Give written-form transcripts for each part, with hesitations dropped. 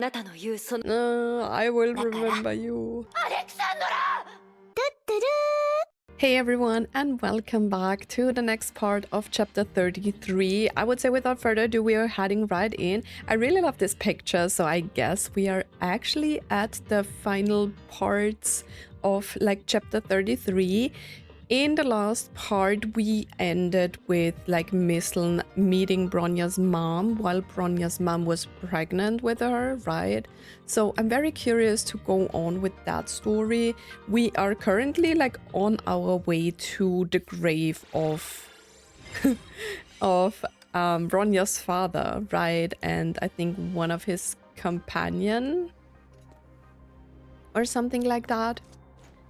I will remember you. Hey everyone, and welcome back to the next part of chapter 33. I would say without further ado, we are heading right in. I really love this picture, so I guess we are actually at the final parts of like chapter 33. In the last part, we ended with like Misteln meeting Bronja's mom while Bronja's mom was pregnant with her, right? So I'm very curious to go on with that story. We are currently like on our way to the grave of of Bronja's father, right? And I think one of his companion or something like that.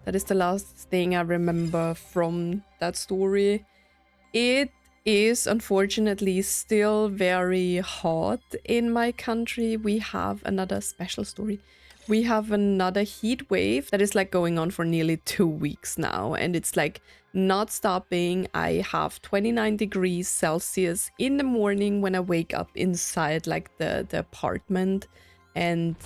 That is the last thing I remember from that story. It is unfortunately still very hot in my country. We have another special story. We have another heat wave that is like going on for nearly 2 weeks now, and it's like not stopping. I have 29 degrees Celsius in the morning when I wake up inside like the apartment, and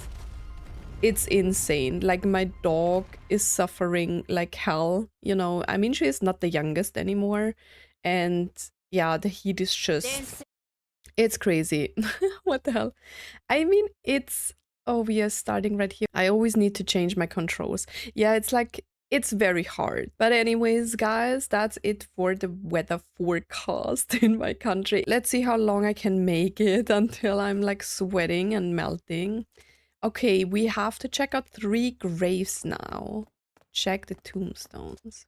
it's insane. Like my dog is suffering like hell, you know. I mean, she is not the youngest anymore, and yeah, the heat is just, it's crazy. What the hell? I mean, it's, oh, we are starting right here. I always need to change my controls. Yeah, it's like, it's very hard. But anyways, guys, that's it for the weather forecast in my country. Let's see how long I can make it until I'm like sweating and melting. Okay, we have to check out 3 graves now. Check the tombstones.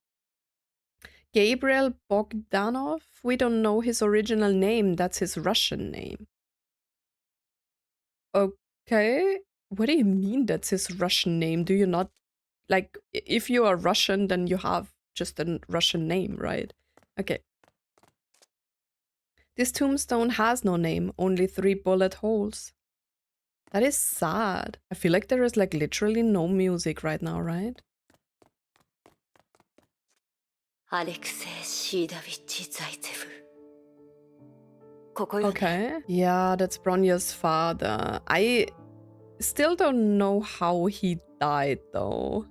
Gabriel Bogdanov? We don't know his original name. That's his Russian name. Okay. What do you mean that's his Russian name? Do you not... Like, if you are Russian, then you have just a Russian name, right? Okay. This tombstone has no name, only 3 bullet holes. That is sad. I feel like there is like literally no music right now, right? Okay. Yeah, that's Bronja's father. I still don't know how he died though.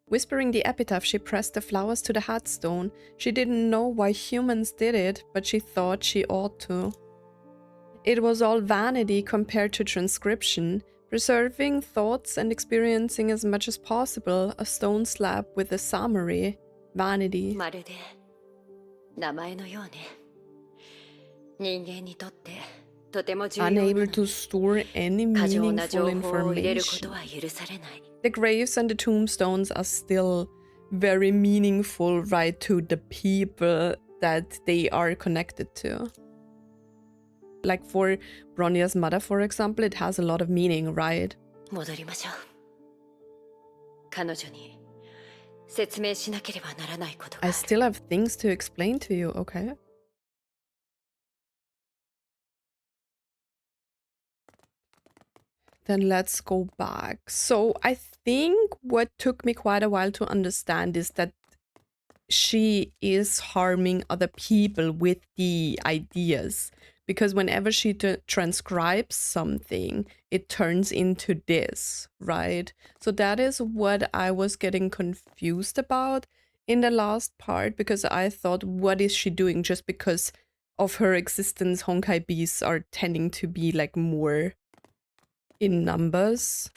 Whispering the epitaph, she pressed the flowers to the headstone. She didn't know why humans did it, but she thought she ought to. It was all vanity compared to transcription, preserving thoughts and experiencing as much as possible, a stone slab with a summary. Vanity. Unable to store any meaningful information. The graves and the tombstones are still very meaningful, right, to the people that they are connected to. Like for Bronja's mother, for example, it has a lot of meaning, right? I still have things to explain to you, okay? Then let's go back. So I think what took me quite a while to understand is that she is harming other people with the ideas. Because whenever she transcribes something, it turns into this, right? So that is what I was getting confused about in the last part, because I thought, what is she doing? Just because of her existence, Honkai bees are tending to be like more in numbers.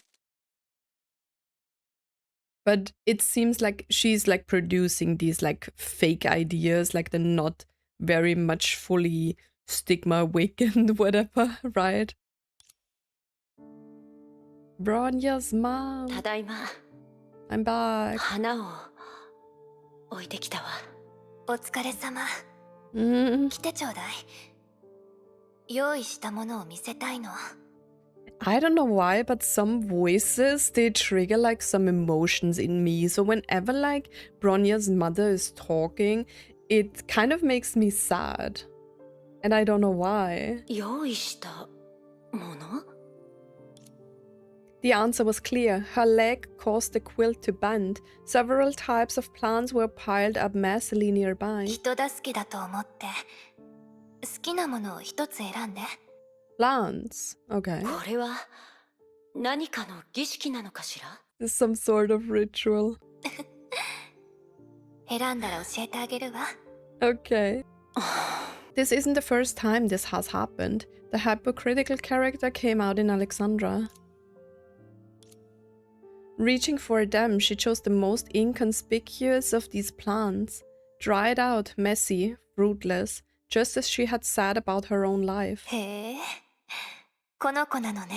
But it seems like she's like producing these like fake ideas, like they're not very much fully stigma awakened, whatever, right? Bronja's mom. I'm back. I don't know why, but some voices, they trigger like some emotions in me. So whenever like Bronja's mother is talking, it kind of makes me sad. And I don't know why. The The answer was clear. Her leg caused the quilt to bend. Several types of plants were piled up messily nearby. 人助けだと思って好きなものを一つ選んで。 Plants. Okay. これは何かの儀式なのかしら？ This is some sort of ritual. 選んだら教えてあげるわ。 Okay. This isn't the first time this has happened. The hypocritical character came out in Alexandra. Reaching for a dam, she chose the most inconspicuous of these plants. Dried out, messy, fruitless, just as she had said about her own life. へえ、この子なのね。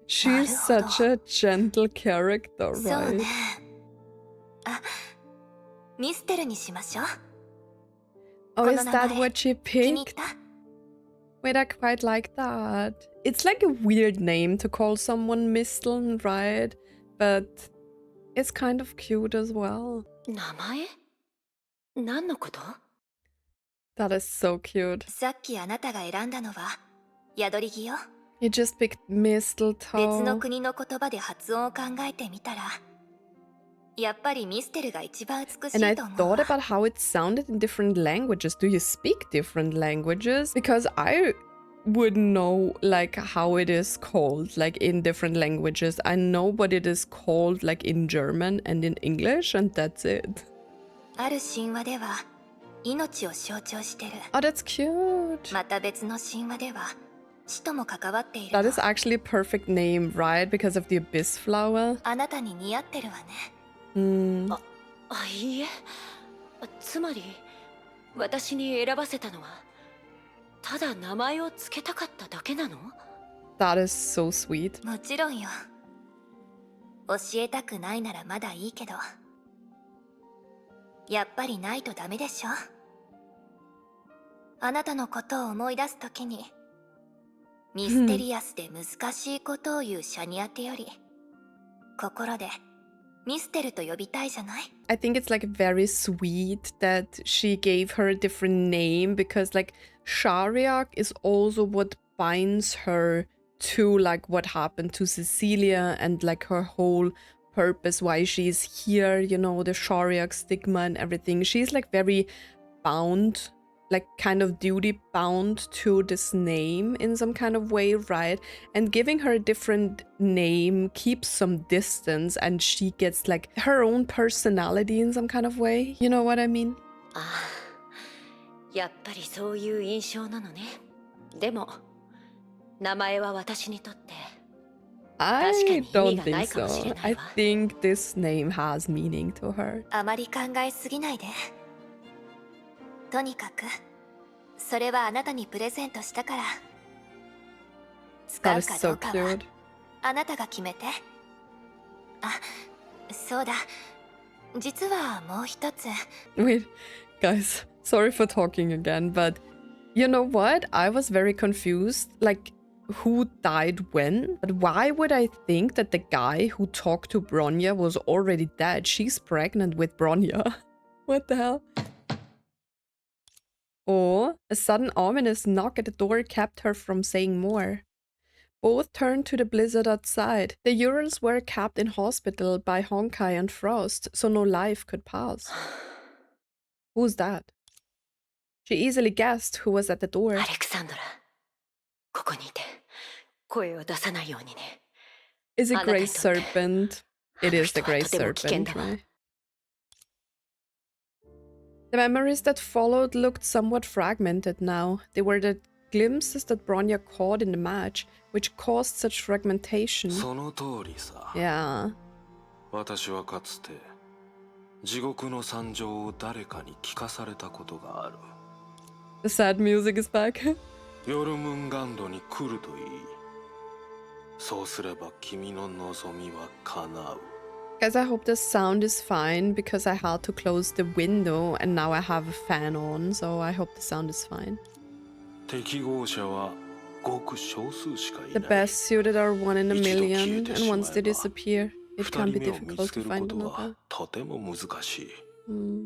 She's such a gentle character, そうね。 right? あ、ミステルにしましょう。 Oh, is that what she 気に入っ picked? た？ Wait, I quite like that. It's like a weird name to call someone Misteln, right? But it's kind of cute as well. 名前？何のこと？ That is so cute. さっきあなたが選んだのは宿り木よ。 You just picked 別の mistletoe. 国の言葉で発音を考えてみたら、やっぱりミステルが一番美し And I いと思う thought わ。 about how it sounded in different languages. Do you speak different languages? Because I would know like how it is called like in different languages. I know what it is called like in German and in English, and that's it. ある神話では命を象徴してる。 Oh, that's cute. また別の神話では死とも関わっているの。 That is actually a perfect name, right? Because of the abyss flower. あなたに似合ってるわね。 Hmm. いいえ。つまり私に選ばせたのはただ名前を付けたかっただけなの？ That is so sweet. もちろんよ。教えたくないならまだいいけど、やっぱりないとダメでしょ。あなたのことを思い出すときに、ミステリアスで難しいことを言うシャニアテより、心でミステルと呼びたいじゃない？ I think it's like very sweet that she gave her a different name because like Shariak is also what binds her to like what happened to Cecilia and like her whole purpose why she's here, you know, the Shariak stigma and everything. She's like very bound, like kind of duty bound to this name in some kind of way, right? And giving her a different name keeps some distance and she gets like her own personality in some kind of way. You know what I mean? ああ、やっぱりそういう印象なのね。でも、名前は私にとって I don't think so. I think this name has meaning to her. あまり考えすぎないで。とにかく、それはあなたにプレゼントしたから。使 That う is かど so うかは cute. あなたが決めて。あ、そうだ。実はもう一つ。 Wait, guys, sorry for talking again, but you know what? I was very confused. Like, who died when? But why would I think that the guy who talked to Bronya was already dead? She's pregnant with Bronya. What the hell? Or a sudden ominous knock at the door kept her from saying more. Both turned to the blizzard outside. The Urals were kept in hospital by Honkai and Frost, so no life could pass. Who's that? She easily guessed who was at the door. アレクサンドラ、ここにいて声を出さないようにね。 Is it Grey あなたにとって Serpent? It is the Grey あの人はとても危険 Serpent, だわ。 right? The memories that followed looked somewhat fragmented now. They were the glimpses that Bronya caught in the match, which caused such fragmentation. その通りさ。 Yeah. 私はかつて地獄の惨状を誰かに聞かされたことがある。 The sad music is back. ヨルムンガンドに来るといい。そうすれば君の望みは叶う。 Guys, I hope the sound is fine because I had to close the window and now I have a fan on, so I hope the sound is fine. 適合者はごく少数しかい The ない。 best suited are one in a 一度消え million, て and しまえば once they disappear, it 二 can 人 be 目を見 difficult つけ to る find ことは another. とても難しい。Hmm.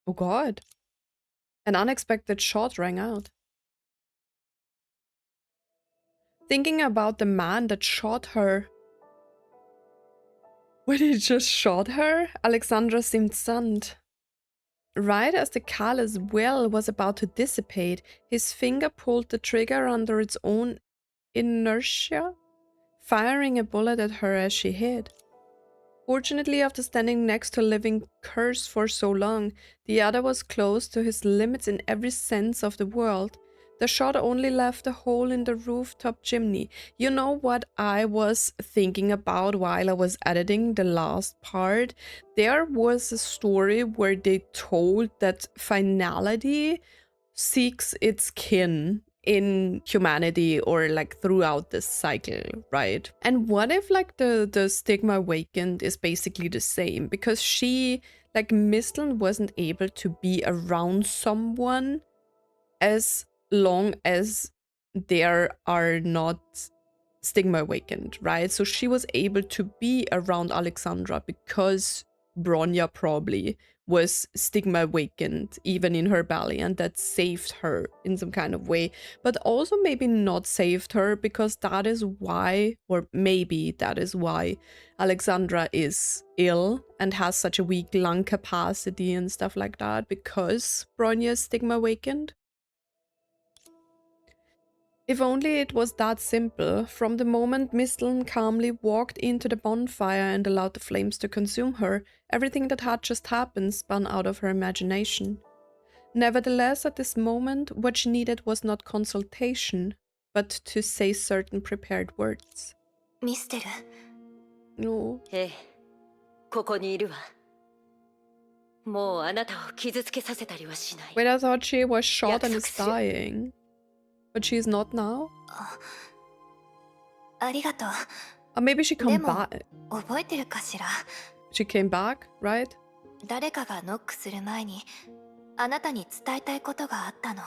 Oh god. An unexpected shot rang out. Thinking about the man that shot her. When he just shot her, Alexandra seemed stunned. Right as the callous will was about to dissipate, his finger pulled the trigger under its own inertia, firing a bullet at her as she hid. Fortunately, after standing next to a living curse for so long, the other was close to his limits in every sense of the word. The shot only left a hole in the rooftop chimney. You know what I was thinking about while I was editing the last part? There was a story where they told that finality seeks its kin in humanity or like throughout this cycle, right? And what if like the stigma awakened is basically the same, because she, like Misteln, wasn't able to be around someone as long as there are not stigma awakened, right? So she was able to be around Alexandra because Bronya probably was stigma awakened even in her belly, and that saved her in some kind of way, but also maybe not saved her, because that is why, or maybe that is why Alexandra is ill and has such a weak lung capacity and stuff like that, because Bronya is stigma awakened. If only it was that simple. From the moment Misteln calmly walked into the bonfire and allowed the flames to consume her, everything that had just happened spun out of her imagination. Nevertheless, at this moment, what she needed was not consultation, but to say certain prepared words. ミステル No. ええ、ここにいるわ。もうあなたを傷つけさせたりはしない。 Wait, I thought she was shot and is 約束しよう。 dying. But she is not now? ありがとう Or maybe she で come も back. 覚えてるかしら She came back, right? 誰かがノックする前にあなたに伝えたいことがあったの。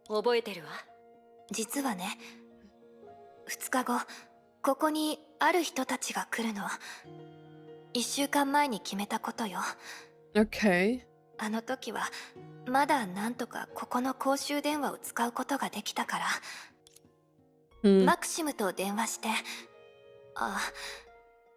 覚えてるわ。実はね、2日後ここにある人たちが来るの。1週間前に決めたことよ。 Okay. あの時はまだなんとかここの公衆電話を使うことができたから、 Hmm. マクシムと電話して、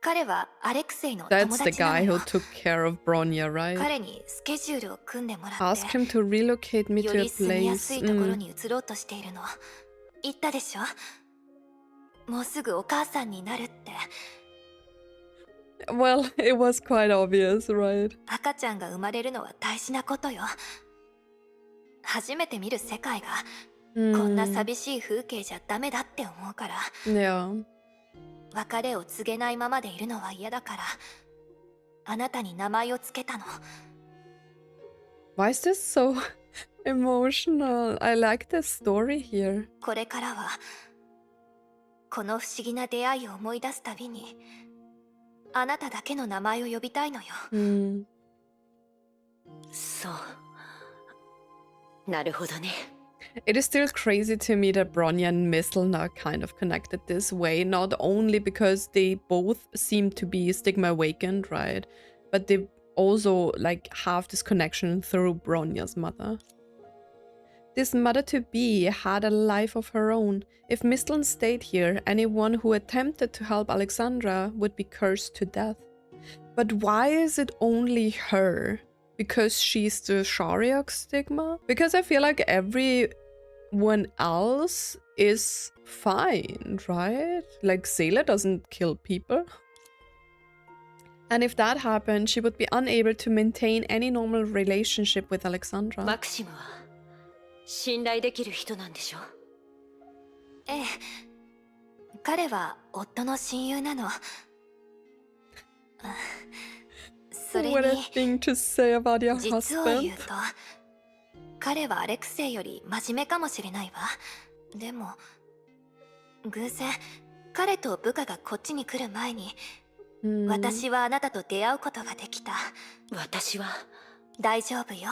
彼はアレクセイの That's 友 the 達なの guy よ。 who took care of Bronya, right? 彼にスケジュールを組んでもらって、 Ask him to relocate me よ to a り住みやす place. いところに移ろうとしているの。言ったでしょ。もうすぐお母さんになるって。 Well, it was quite obvious, right? 赤ちゃんが生まれるのは大事なことよ。初めて見る世界がこんな Hmm. 寂しい風景じゃダメだって思うから、 Yeah. 別れを告げないままでいるのは嫌だから、あなたに名前をつけたの。 Why is this so emotional? I like the story here. これからはこの不思議な出会いを思い出すたびに、あなただけの名前を呼びたいのよ。 Hmm. そう。なるほどね。 It is still crazy to me that Bronya and Misteln are kind of connected this way, not only because they both seem to be stigma awakened, right? But they also like have this connection through Bronya's mother. This mother-to-be had a life of her own. If Misteln stayed here, anyone who attempted to help Alexandra would be cursed to death. But why is it only her? Because she's the Shariak stigma? Because I feel like everyone else is fine, right? Like Seele doesn't kill people. And if that happened, she would be unable to maintain any normal relationship with Alexandra. マクシムは信頼できる人なんでしょ。ええ、彼は夫の親友なの。それ What a に thing to say about your 実を言 husband. うと、彼はアレクセイより真面目かもしれないわ。でも偶然彼と部下がこっちに来る前に、 私はあなたと出会うことができた。私は大丈夫よ。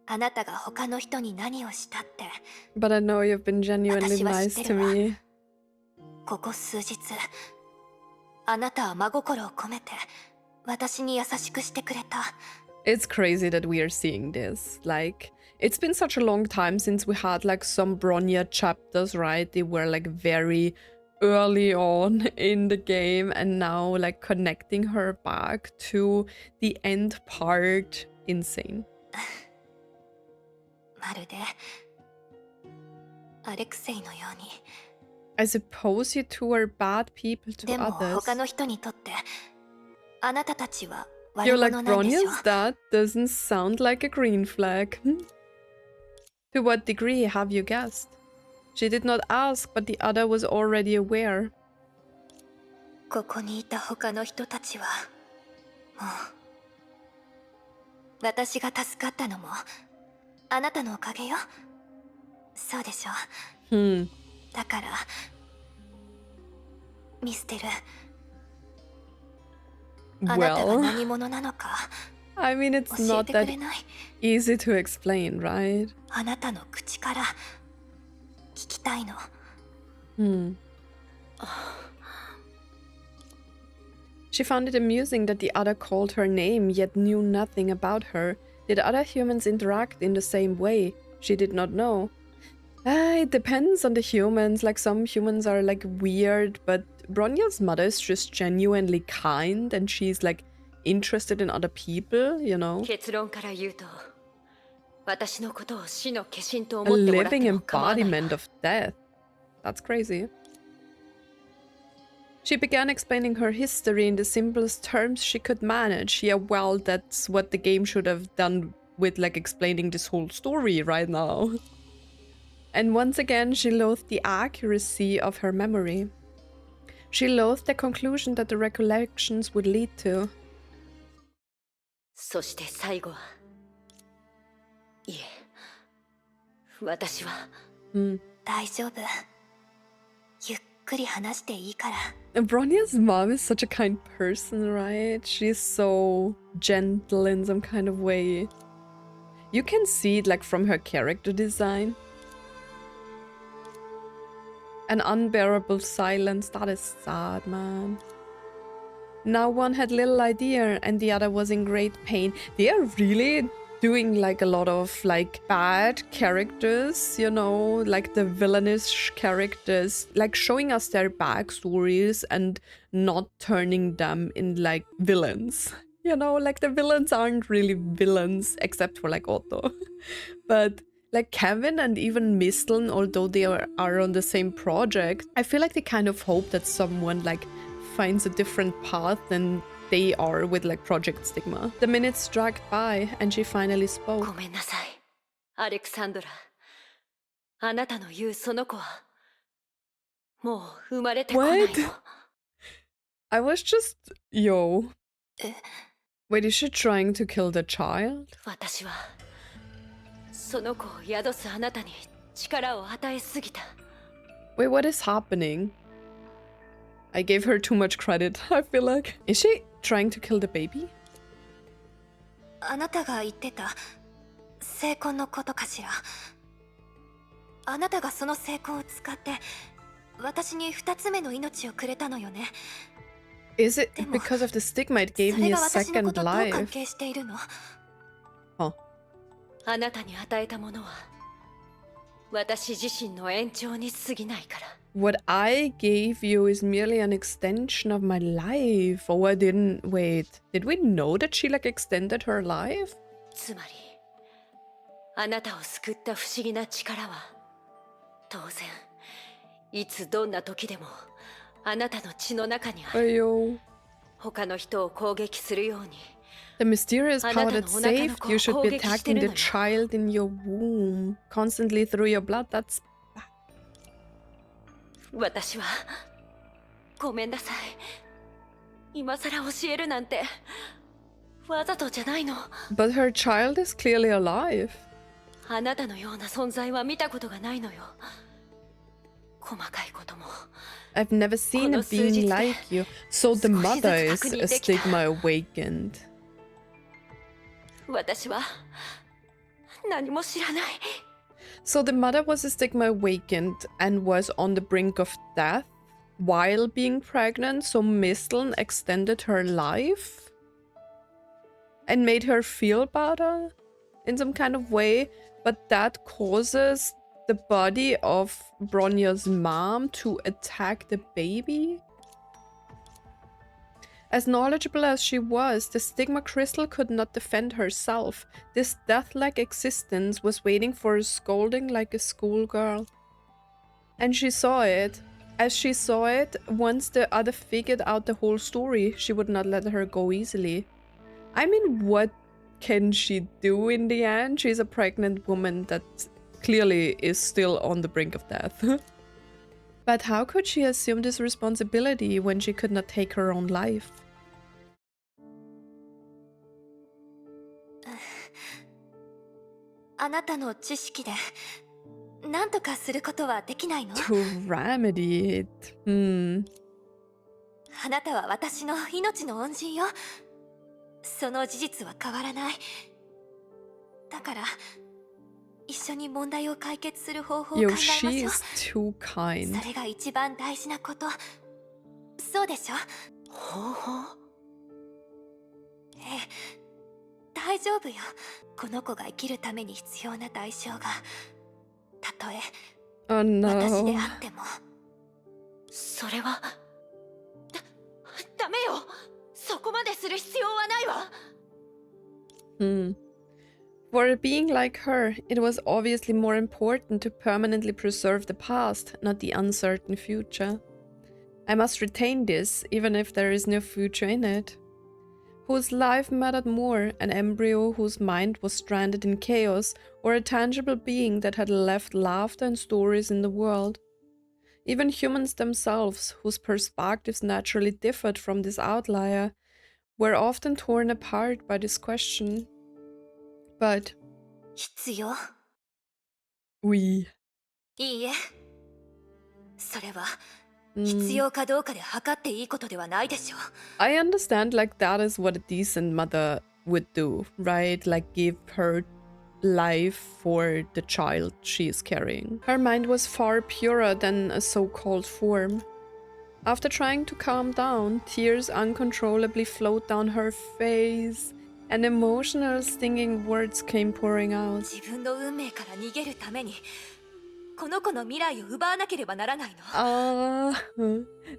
あなたが他の人に何をしたって、 But I know you've been genuinely 私は nice 知っ to てるわ。 me. ここ数日、あなたは真心を込めて私に優しくしてくれた。It's crazy that we are seeing this. Like, it's been such a long time since we had like some Bronya chapters, right? They were like very early on in the game, and now like connecting her back to the end part, insane. まるでアレクセイのように。 I suppose you two are bad people to でも others. 他の人にとってあなたたちは悪 You're like 者なんでしょ Bronya's dad doesn't sound like a green flag. To what degree have you guessed? She did not ask, but the other was already aware. ここにいた他の人たちはもう私が助かったのもあなたのおかげよ。そうでしょ。だからミステル、あなたが Well, 何者なのか I mean, it's 教え not てく that れない？ easy to explain, right? あなたの口から聞きたいの。 She found it amusing that the other called her name yet knew nothing about her. Did other humans interact in the same way? She did not know. It depends on the humans. Like, some humans are like weird, but Bronya's mother is just genuinely kind, and she's like interested in other people, you know? 結論から言うと、私のことを死の化身と A 思ってもらって living も構わないわ。 embodiment of death. That's crazy. She began explaining her history in the simplest terms she could manage. Yeah, well, that's what the game should have done with like explaining this whole story right now. And once again, she loathed the accuracy of her memory. She loathed the conclusion that the recollections would lead to. そして最後は、いえ、私は、大丈夫。ゆっくり話していいから。 And Bronya's mom is such a kind person, right? She's so gentle in some kind of way. You can see it like from her character design. An unbearable silence. That is sad, man. Now one had little idea and the other was in great pain. They are really doing like a lot of like bad characters, you know, like the villainous characters, like showing us their backstories and not turning them in like villains. You know, like the villains aren't really villains except for like Otto. But like Kevin and even Misteln, although they are on the same project, I feel like they kind of hope that someone like finds a different path than they are with like Project Stigma. The minutes dragged by and she finally spoke. ごめんなさい、アレクサンドラ。あなたの言うその子は、もう生まれてこないの。 What? I was just... Yo. Wait, is she trying to kill the child? 私は、その子を宿すあなたに力を与えすぎた。 Wait, what is happening? I gave her too much credit, I feel like. Is she trying to kill the baby? あなたが言ってた成婚のことかしら。あなたがその成婚を使って私に2つ目の命をくれたのよね。 Is it because of the stigma it gave そ me れ a が私のこ second とどう関 life? 係しているの？ Huh. あなたに与えたものは、私自身の延長に過ぎないから。 What I gave you is merely an extension of my life. Oh, I didn't... Wait, did we know that she like extended her life? つまり、あなたを救った不思議な力は、当然、いつどんな時でも、あなたの血の中にある。 Ayo. 他の人を攻撃するように、 The mysterious power that あなたのお腹の saved 子を you should be 攻撃して attacking る the のよ。 child in your womb constantly through your blood. That's... 私は、ごめんなさい。今さら教えるなんて、わざとじゃないの。 But her child is clearly alive. あなたのような存在は見たことがないのよ。細かいことも。 I've never seen a being like you. So the mother is a stigma awakened. 私は、何も知らない。 So the mother was a stigma awakened and was on the brink of death while being pregnant. So Misteln extended her life. and made her feel better in some kind of way, but that causes the body of Bronya's mom to attack the baby? As knowledgeable as she was, the stigma crystal could not defend herself. This death-like existence was waiting for a scolding like a schoolgirl. And she saw it. As she saw it, once the other figured out the whole story, she would not let her go easily. I mean, what can she do in the end? She's a pregnant woman that clearly is still on the brink of death. But how could she assume this responsibility when she could not take her own life? To remedy it. あなたは私の命の恩人よ。その事実は変わらない。だから一緒に問題を解決する方法を考え Yo, ましょう。 she's too kind. それが一番大事なこと。そうでしょ？方法？ええ、大丈夫よ。この子が生きるために必要な代償が、たとえ Oh 私で no. あっても。それはダメよ。そこまでする必要はないわ。For a being like her, it was obviously more important to permanently preserve the past, not the uncertain future. I must retain this, even if there is no future in it. Whose life mattered more, an embryo whose mind was stranded in chaos, or a tangible being that had left laughter and stories in the world? Even humans themselves, whose perspectives naturally differed from this outlier, were often torn apart by this question. But 必要？ we. いいえ。それは必要かどうかで測っていいことではないでしょう。 I understand, like, that is what a decent mother would do, right? Like, give her life for the child she is carrying. Her mind was far purer than a so-called form. After trying to calm down, tears uncontrollably flowed down her face, and emotional, stinging words came pouring out. 自分の運命から逃げるために、この子の未来を奪わなければならないの。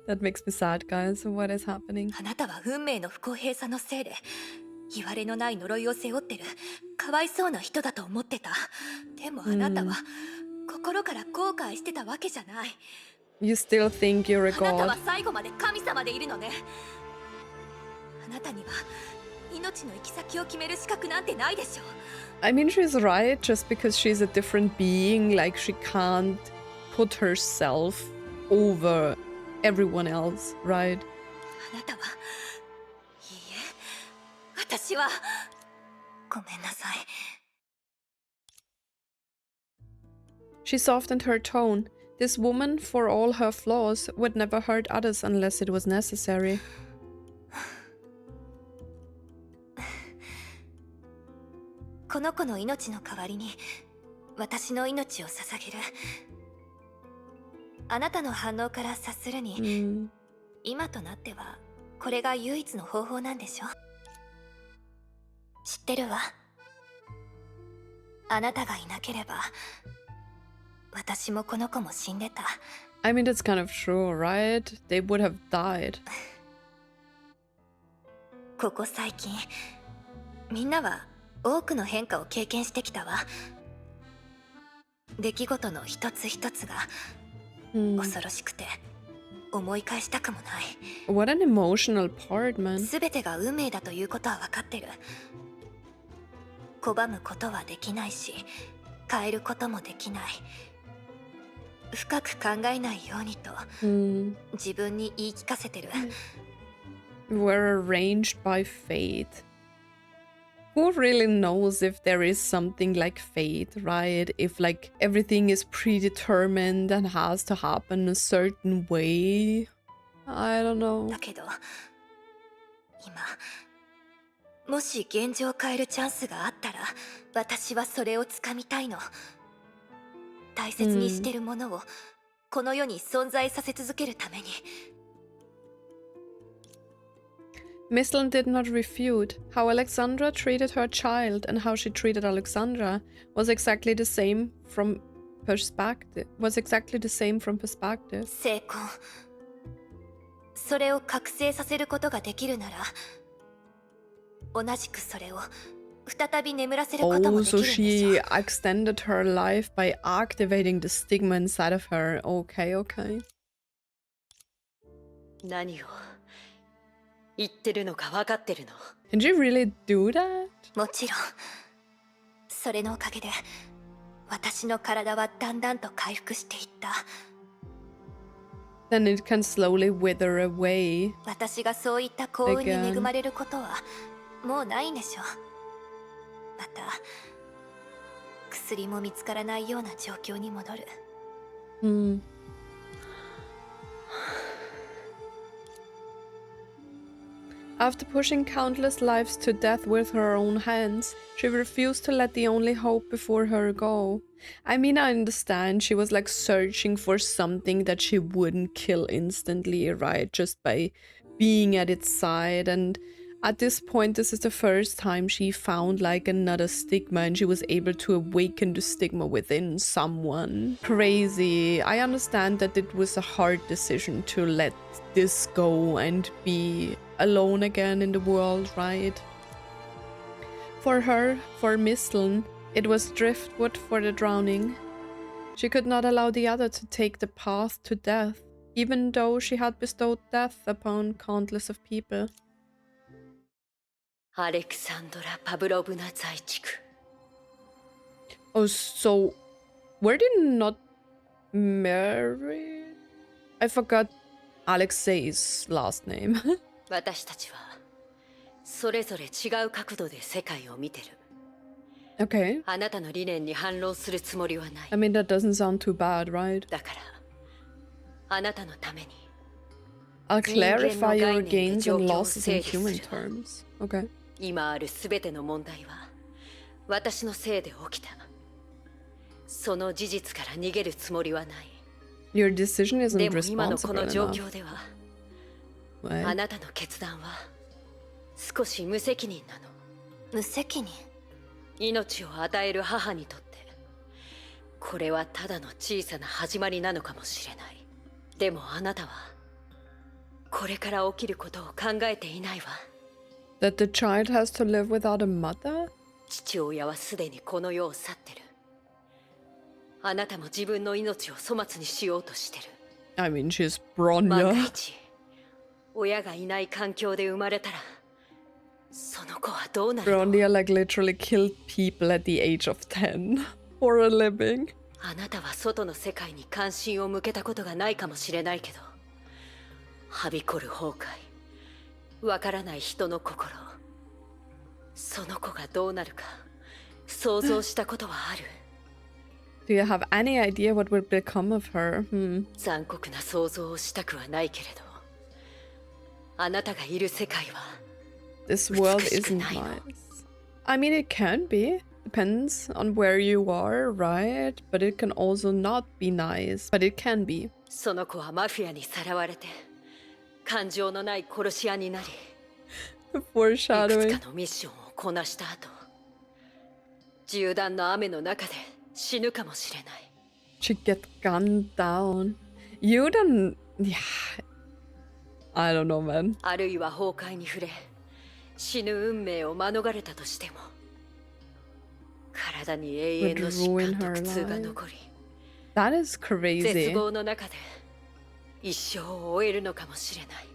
That makes me sad, guys. What is happening? あなたは運命の不公平さのせいで、言われのない呪いを背負ってるかわいそうな人だと思ってた。でもあなたは心から後悔してたわけじゃない。You still think you're a あなたは god? 最後まで神様でいるのね。あなたには命の行き先を決める資格なんてないでしょ。 I mean, she's right, just because she's a different being, like, she can't put herself over everyone else, right? あなたは、いいえ、私はごめんなさい。 She softened her tone. This woman, for all her flaws, would never hurt others unless it was necessary. この子の命の代わりに私の命を捧げる。あなたの反応から察するに、今となってはこれが唯一の方法なんでしょ。知ってるわ。あなたがいなければ私もこの子も死んでた。 I mean, that's kind of true, right? They would have died. ここ最近みんなは多くの変化を経験してきたわ。出来事の一つ一つが恐ろしくて思い返したくもない。 What an emotional part, man. 全てが運命だということは分かってる。拒むことはできないし、変えることもできない。深く考えないようにと自分に言い聞かせてる。 We're arranged by fate. Who really knows if there is something like fate, right? If, like, everything is predetermined and has to happen a certain way? I don't know. だけど今もし現状を変えるチャンスがあったら、私はそれをつかみたいの。大切にしてるものをこの世に存在させ続けるために。Misteln did not refute. How Alexandra treated her child and how she treated Alexandra was exactly the same from perspective. 成婚。それを覚醒させることができるなら、同じくそれを再び眠らせることも Oh, でき so るんでしょ she extended her life by activating the stigma inside of her. Okay, okay. 何を言ってるのか分かってるの？ Can she really do that? もちろん。それのおかげで、私の体はだんだんと回復していった。Then it can slowly wither away. 私がそういった幸運に恵まれることはもうないんでしょう。また薬も見つからないような状況に戻る。After pushing countless lives to death with her own hands, she refused to let the only hope before her go. I mean, I understand she was like searching for something that she wouldn't kill instantly, right? Just by being at its side. And at this point, this is the first time she found like another stigma and she was able to awaken the stigma within someone. Crazy. I understand that it was a hard decision to let this go and be alone again in the world, right? For her, for Misteln, it was driftwood for the drowning. She could not allow the other to take the path to death, even though she had bestowed death upon countless of people. アレクサンドラ・パブロブナ在地区。 Oh, so were they not married? I forgot Alexei's last name. 私たちはそれぞれ違う角度で世界を見てる。 Okay. あなたの理念に反論するつもりはない。 I mean, that doesn't sound too bad, right? だからあなたのために I'll clarify your gains and 人間の概念で状況を losses in 整理 human する。 terms. Okay. 今あるすべての問題は私のせいで起きた。その事実から逃げるつもりはない。 Your decision で isn't も今のこ responsible の状 enough. 況では What? あなたの決断は少し無責任なの。無責任。命を与える母にとってこれはただの小さな始まりなのかもしれない。でもあなたはこれから起きることを考えていないわ。 That the child has to live without a mother? 父親はすでにこの世を去ってる。あなたも自分の命を粗末にしようとしてる。 I mean, she's 万が Bronya. 一親がいない環境で生まれたらその子はどうなるの？ Bronya like literally killed people at the age of 10 for a living. あなたは外の世界に関心を向けたことがないかもしれないけど、はびこる崩壊、わからない人の心、その子がどうなるか想像したことはある？ Do you have any idea what will become of her? 残酷な想像をしたくはないけれど、あなたがいる世界は This world 美しく isn't ないの。 nice. I mean, it can be. Depends on where you are, right? But it can also not be nice. But it can be. その子はマフィアにさらわれて感情のない殺し屋になり、いくつ Foreshadowing. かのミッションをこなした後、銃弾の雨の中で死ぬかもしれない。 She get gunned down. You don't... Yeah. I don't know, man. あるいは崩壊に触れ死ぬ運命を免れたとしても、体に永遠の疾患と苦痛が残り、 That is 絶 crazy. 望の中で一生を終えるのかもしれない。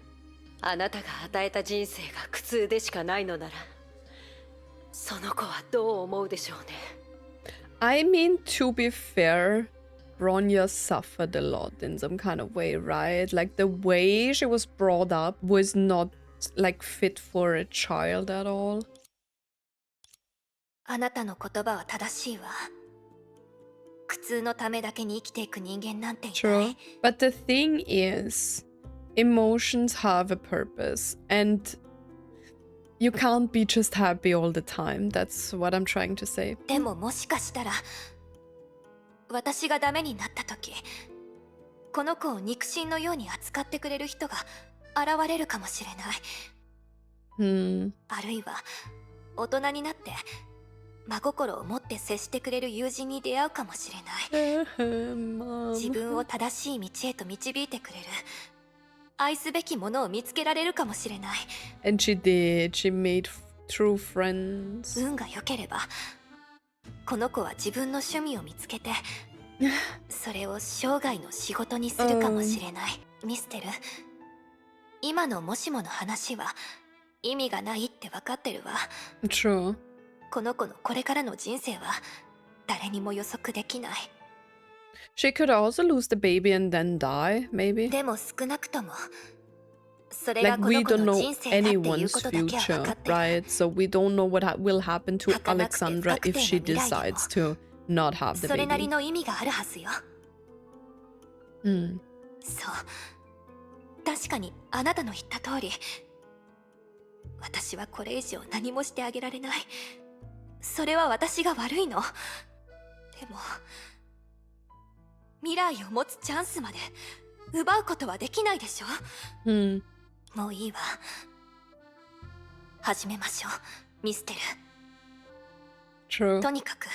あなたが与えた人生が苦痛でしかないのなら、その子はどう思うでしょうね。 I mean, to be fair, Bronya suffered a lot in some kind of way, right? Like, the way she was brought up was not, like, fit for a child at all. あなたの言葉は正しいわ。苦痛のためだけに生きていく人間なんていな True. い。 But the thing is, emotions have a purpose, and you can't be just happy all the time. That's what I'm trying to say. でももしかしたら私がダメになった時、この子を肉親のように扱ってくれる人が現れるかもしれない。Hmm. あるいは大人になって真心を持って接してくれる友人に出会うかもしれない。自 Mom. 分を正しい道へと導いてくれる愛すべきものを見つけられるかもしれない。 And she did. She made true friends. 運が良ければこの子は自分の趣味を見つけてそれを生涯の仕事にするかもしれない。ミステル、今のもしもの話は意味がないって分かってるわ。 True. この子のこれからの人生は誰にも予測できない。 She could also lose the baby and then die, maybe. でも少なくともそれが Like, こ we の子 don't の know 人生だっていう anyone's ことだけは分 future, かってる。 right? So we don't know what will happen to 儚くて Alexandra 不確 if 定 she な未来でも decides to not have the それなり baby. の意味があるはずよ。 Hmm. そう、確かにあなたの言った通り私はこれ以上何もしてあげられない。それは私が悪いの。でも未来を持つチャンスまで奪うことはできないでしょ。 Hmm. もういいわ。始めましょう、ミステル。 True. とにかく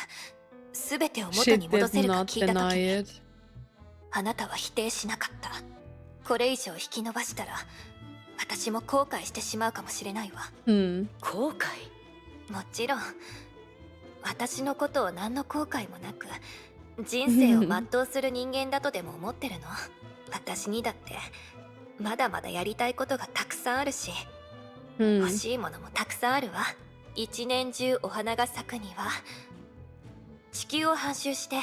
全てを She 元に戻 did せるか not 聞いた時 deny に it. あなたは否定しなかった。これ以上引き延ばしたら私も後悔してしまうかもしれないわ。 Hmm. 後悔？もちろん私のことを何の後悔もなく人生を全うする人間だとでも思ってるの？私にだってまだまだやりたいことがたくさんあるし、 Hmm. 欲しいものもたくさんあるわ。一年中お花が咲くには地球を半周して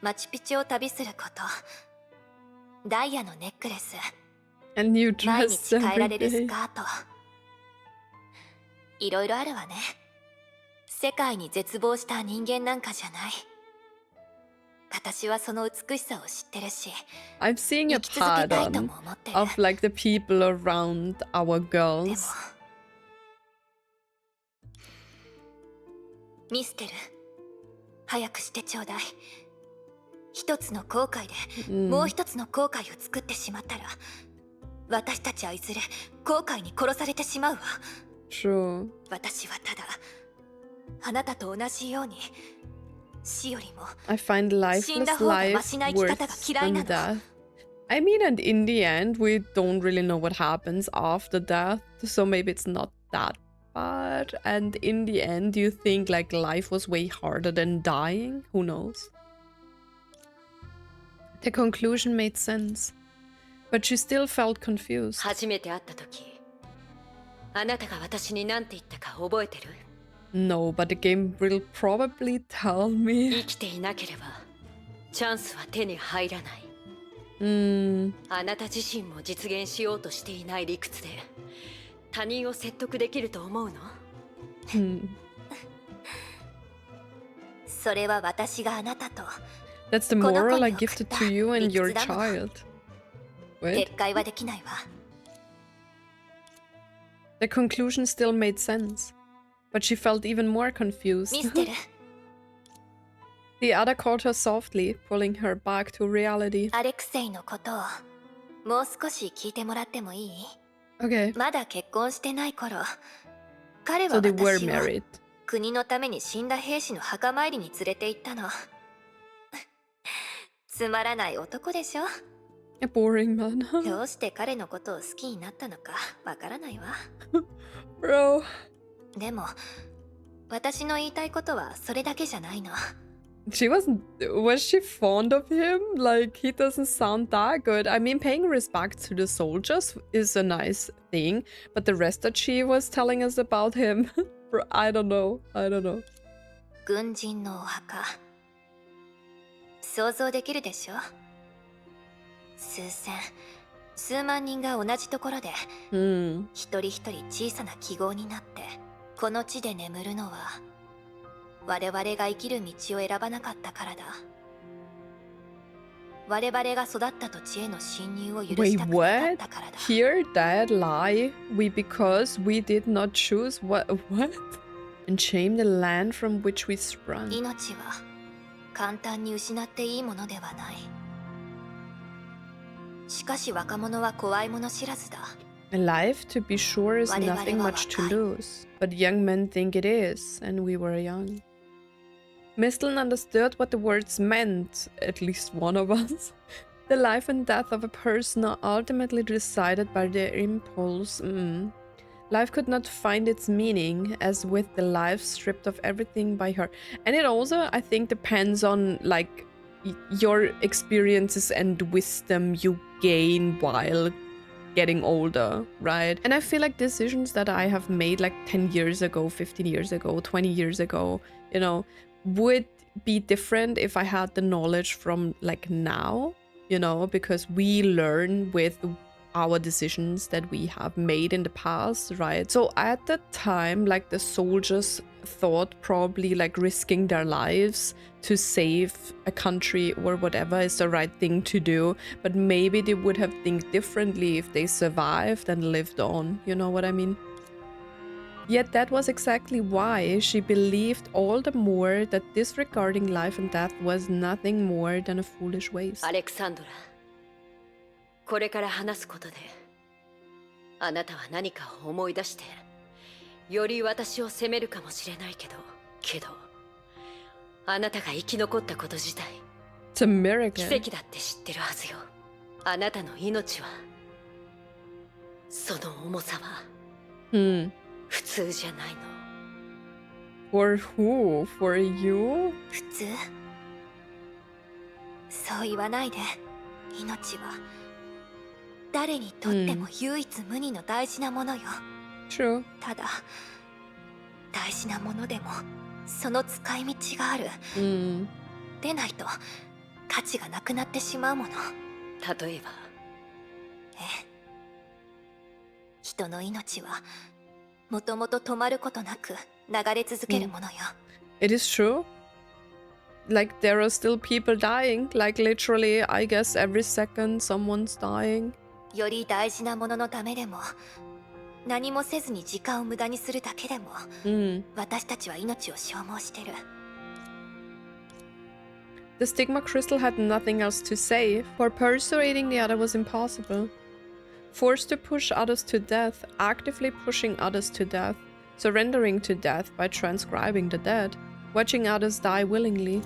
マチュピチュを旅すること、ダイヤのネックレス、 And new 毎 dress 日変えら every れるス day. カート、いろいろあるわね。世界に絶望した人間なんかじゃない。私はその美しさを知ってるし、 I'm seeing a 生き続けたいと pattern も思ってる。 of like the people around our でも girls. ミステル、早くしてちょうだい。一つの後悔で Hmm. もう一つの後悔を作ってしまったら私たちはいずれ後悔に殺されてしまうわ。 True. 私はただあなたと同じように死よりも I find lifeless 死んだ方がマ life シな生き方が worse 嫌いな than の。 death. I mean, and in the end, we don't really know what happens after death, so maybe it's not that bad. And in the end, do you think like life was way harder than dying? Who knows? The conclusion made sense, but she still felt confused. 初めて会った時、あなたが私に何て言ったか覚えてる？ No, but the game will probably tell 生 me. きていなければチャンスは手に入らない。 Hmm. あなた自身も実現しようとしていない理屈で他人を説得できると思うの？ Hmm. それは私があなたと That's the この子 moral に I 送っ gifted た to you and 理屈 your だもの。 child. Wait. 撤回はできないわ。 The conclusion still made sense, but she felt even more ミ confused. ステル、 The other caught her softly, pulling her back to reality. アレクセイのことをもう少し聞いてもらってもいい？ Okay, まだ結婚してない頃、彼 so は they were 私を married. 国のために死んだ兵士の墓参りに連れて行ったの。つまらない男でしょ。 A boring man. どうして彼のことを好きになったのかわからないわ。 Bro. でも私の言いたいことはそれだけじゃないの。 Was she fond of him? Like, he doesn't sound that good. I mean, paying respect to the soldiers is a nice thing, but the rest that she was telling us about him, bro, I don't know. I don't know. 軍人のお墓、想像できるでしょ。数千数万人が同じところで Hmm. 一人一人小さな記号になってこの地で眠るのは我々が生きる道を選ばなかったからだ。我々が育った土地への侵入を許 Wait, したくなかっ what? たからだ。 Hear that lie? Because we did not choose what? And shame the land from which we sprung. 命は簡単に失っていいものではない。しかし若者は怖いもの知らずだ。Life, to be sure, is nothing much to lose, but young men think it is, and we were young. Misteln understood what the words meant, at least one of us. The life and death of a person are ultimately decided by their impulse. Life could not find its meaning, as with the life stripped of everything by her. And it also, I think, depends on, like, your experiences and wisdom you gain while getting older, right? And I feel like decisions that I have made like 10 years ago, 15 years ago, 20 years ago, you know, would be different if I had the knowledge from like now, you know, because we learn with our decisions that we have made in the past, right? So at the time, like the soldiers thought probably like risking their lives to save a country or whatever is the right thing to do, but maybe they would have think differently if they survived and lived on, you know what I mean? Yet that was exactly why she believed all the more that disregarding life and death was nothing more than a foolish waste. Alexandra, これから話すことで、あなたは何かを思い出して、より私を責めるかもしれないけど、あなたが生き残ったこと自体、It's a miracle. 奇跡だって知ってるはずよ。あなたの命は、その重さは、普通じゃないの。For who? For you? 普通？そう言わないで。命は誰にとっても唯一無二の大事なものよ。True. ただ大事なものでもその使い道がある。でないと価値がなくなってしまうもの。例えば？人の命はもともと止まることなく流れ続けるものよ。It is true. Like there are still people dying. Like literally, I guess every second someone's dying. より大事なもののためでも、何もせずに時間を無駄にするだけでも、私たちは命を消耗してる。The stigma crystal had nothing else to say, for persuading the other was impossible. Forced to push others to death, actively pushing others to death, surrendering to death by transcribing the dead, watching others die willingly.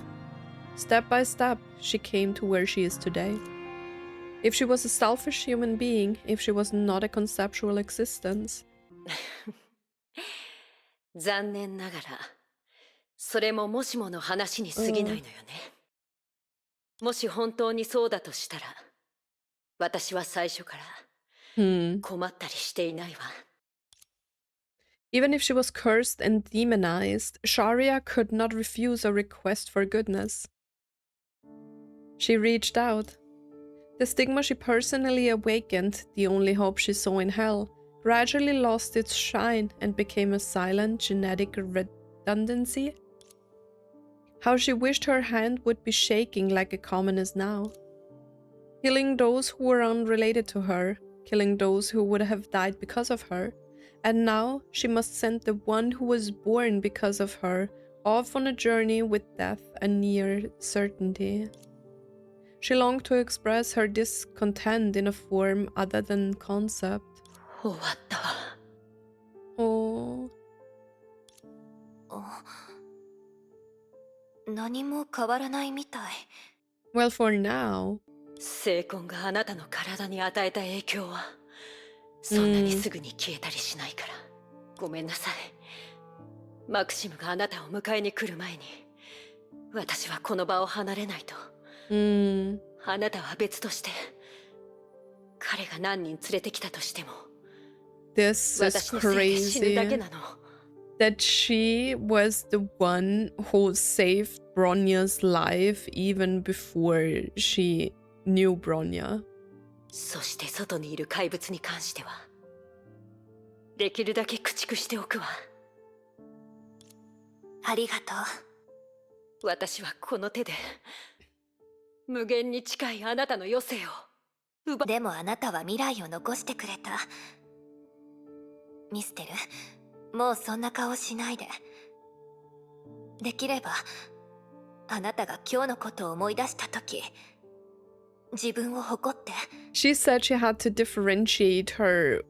Step by step, she came to where she is today. If she was a selfish human being, if she was not a conceptual existence. 残念ながら、それももしもの話に過ぎないのよね。もし本当にそうだとしたら、私は最初から困ったりしていないわ。Even if she was cursed and demonized, Sharia could not refuse a request for goodness. She reached out. The stigma she personally awakened, the only hope she saw in hell, gradually lost its shine and became a silent genetic redundancy. How she wished her hand would be shaking like a commoness now. Killing those who were unrelated to her, killing those who would have died because of her. And now she must send the one who was born because of her off on a journey with death a near certainty. She longed to express her discontent in a form other than concept. 終わったわ。Oh. 何も変わらないみたい。Well, for now. 聖魂があなたの体に与えた影響は、そんなにすぐに消えたりしないから。ごめんなさい。マクシムがあなたを迎えに来る前に、私はこの場を離れないと。あなたは別として、彼が何人連れてきたとしても、This is crazy that she was the one who saved Bronya's life even before she knew Bronya. そして外にいる怪物に関しては、できるだけ駆逐しておくわ。ありがとう。私はこの手で無限に近いあなたの余生をでもあなたは未来を残してくれた。ミステル、もうそんな顔しないで。できればあなたが今日のことを思い出したとき、自分を誇って。 She said she had to differentiate her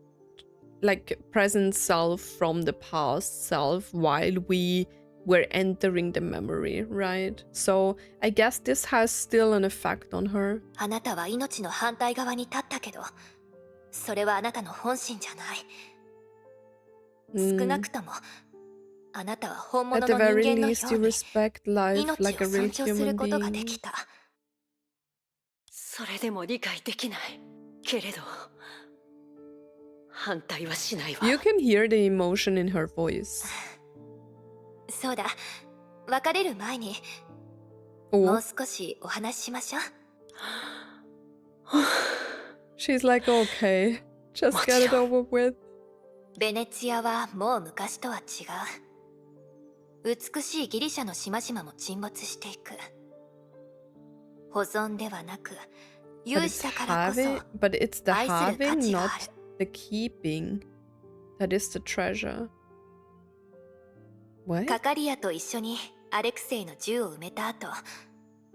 like present self from the past self while we were entering the memory, right? So I guess this has still an effect on her. あなたは命の反対側に立ったけど、それはあなたの本心じゃない。少なくとも、あなたは本 At 物 the の人 very 間の least, よ you うに respect life 命 like a を real 尊重する human ことがで being. きた。それでも理解できないけれど反対はしないわ。 You can hear the emotion in her voice. そうだ、別れる前にも Oh, う少しお話ししましょう。 she's like, okay, just get it over with. ベネツィアはもう昔とは違う。美しいギリシャの島々も沈没していく。保存ではなく、 But 有 it's 志だからこそ but it's the 愛する価 having, 値があ not る。 the keeping, that is the treasure. What? カカリアと一緒にアレクセイの銃を埋めた後、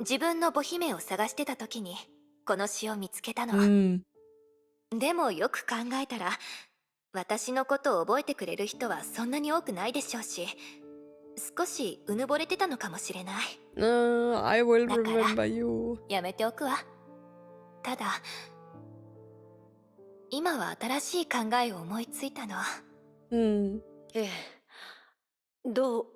自分の母姫を探してた時にこの詩を見つけたの。 でもよく考えたら、私のことを覚えてくれる人はそんなに多くないでしょうし、少しうぬぼれてたのかもしれない。 I will だから remember you. やめておくわ。ただ、今は新しい考えを思いついたの。 Hmm. ええ、どう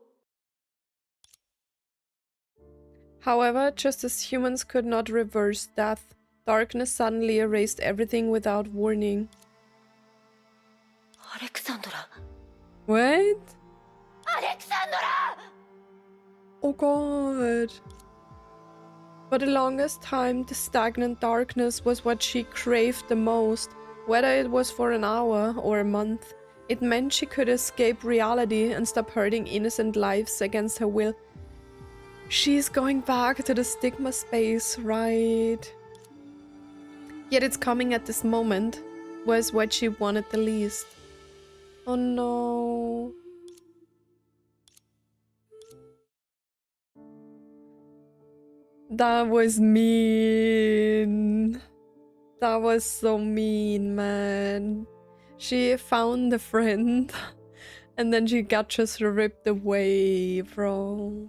However, just as humans could not reverse death, darkness suddenly erased everything without warning. アレクサンドラ。 What? アレクサンドラ！ Oh god. For the longest time, the stagnant darkness was what she craved the most. Whether it was for an hour or a month, it meant she could escape reality and stop hurting innocent lives against her will. She's going back to the stigma space, right? Yet it's coming at this moment, was what she wanted the least. Oh no. That was mean. That was so mean, man. She found a friend and then she got just ripped away, bro.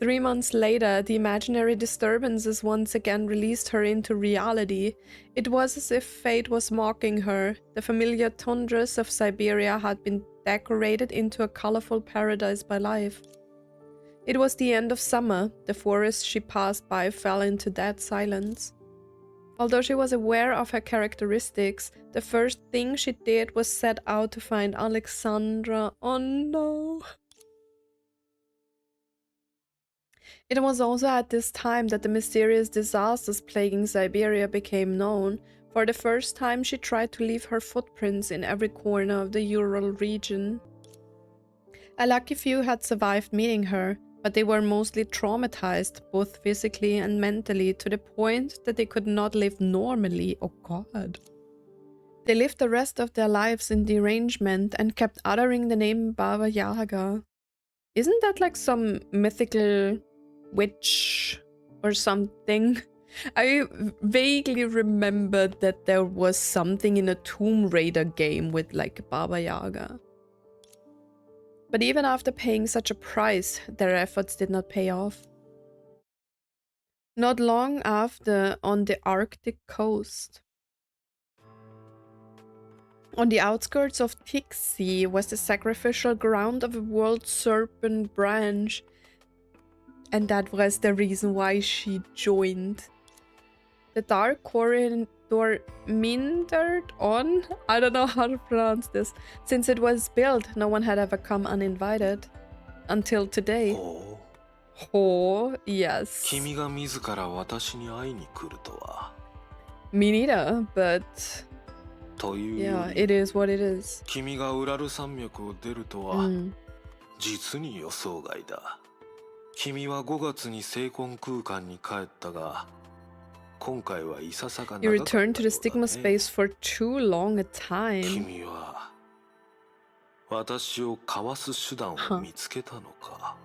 3 months later, the imaginary disturbances once again released her into reality. It was as if fate was mocking her. The familiar tundras of Siberia had been decorated into a colorful paradise by life. It was the end of summer. The forest she passed by fell into dead silence. Although she was aware of her characteristics, the first thing she did was set out to find Alexandra. Oh no. It was also at this time that the mysterious disasters plaguing Siberia became known. For the first time, she tried to leave her footprints in every corner of the Ural region. A lucky few had survived meeting her, but they were mostly traumatized, both physically and mentally, to the point that they could not live normally. Oh god. They lived the rest of their lives in derangement and kept uttering the name Baba Yaga. Isn't that like some mythical witch or something? I vaguely remembered that there was something in a Tomb Raider game with like Baba Yaga. But even after paying such a price, their efforts did not pay off. Not long after, on the Arctic coast, on the outskirts of Tixi, was the sacrificial ground of a world serpent branch. And that was the reason why she joined. The dark corridor mindered on. I don't know how to pronounce this. Since it was built, no one had ever come uninvited. Until today. ほう Oh, yes. 君が自ら私に会いに来るとは。 Me neither, but というよ yeah, り it is what it is. 君がウラル山脈を出るとは、実に予想外だ。君は5月に聖魂空間に帰ったが、今回はいささか長 You かったよう returned だ to the stigma ね。 space for too long a time. 君は私をかわす手段を見つけたのか、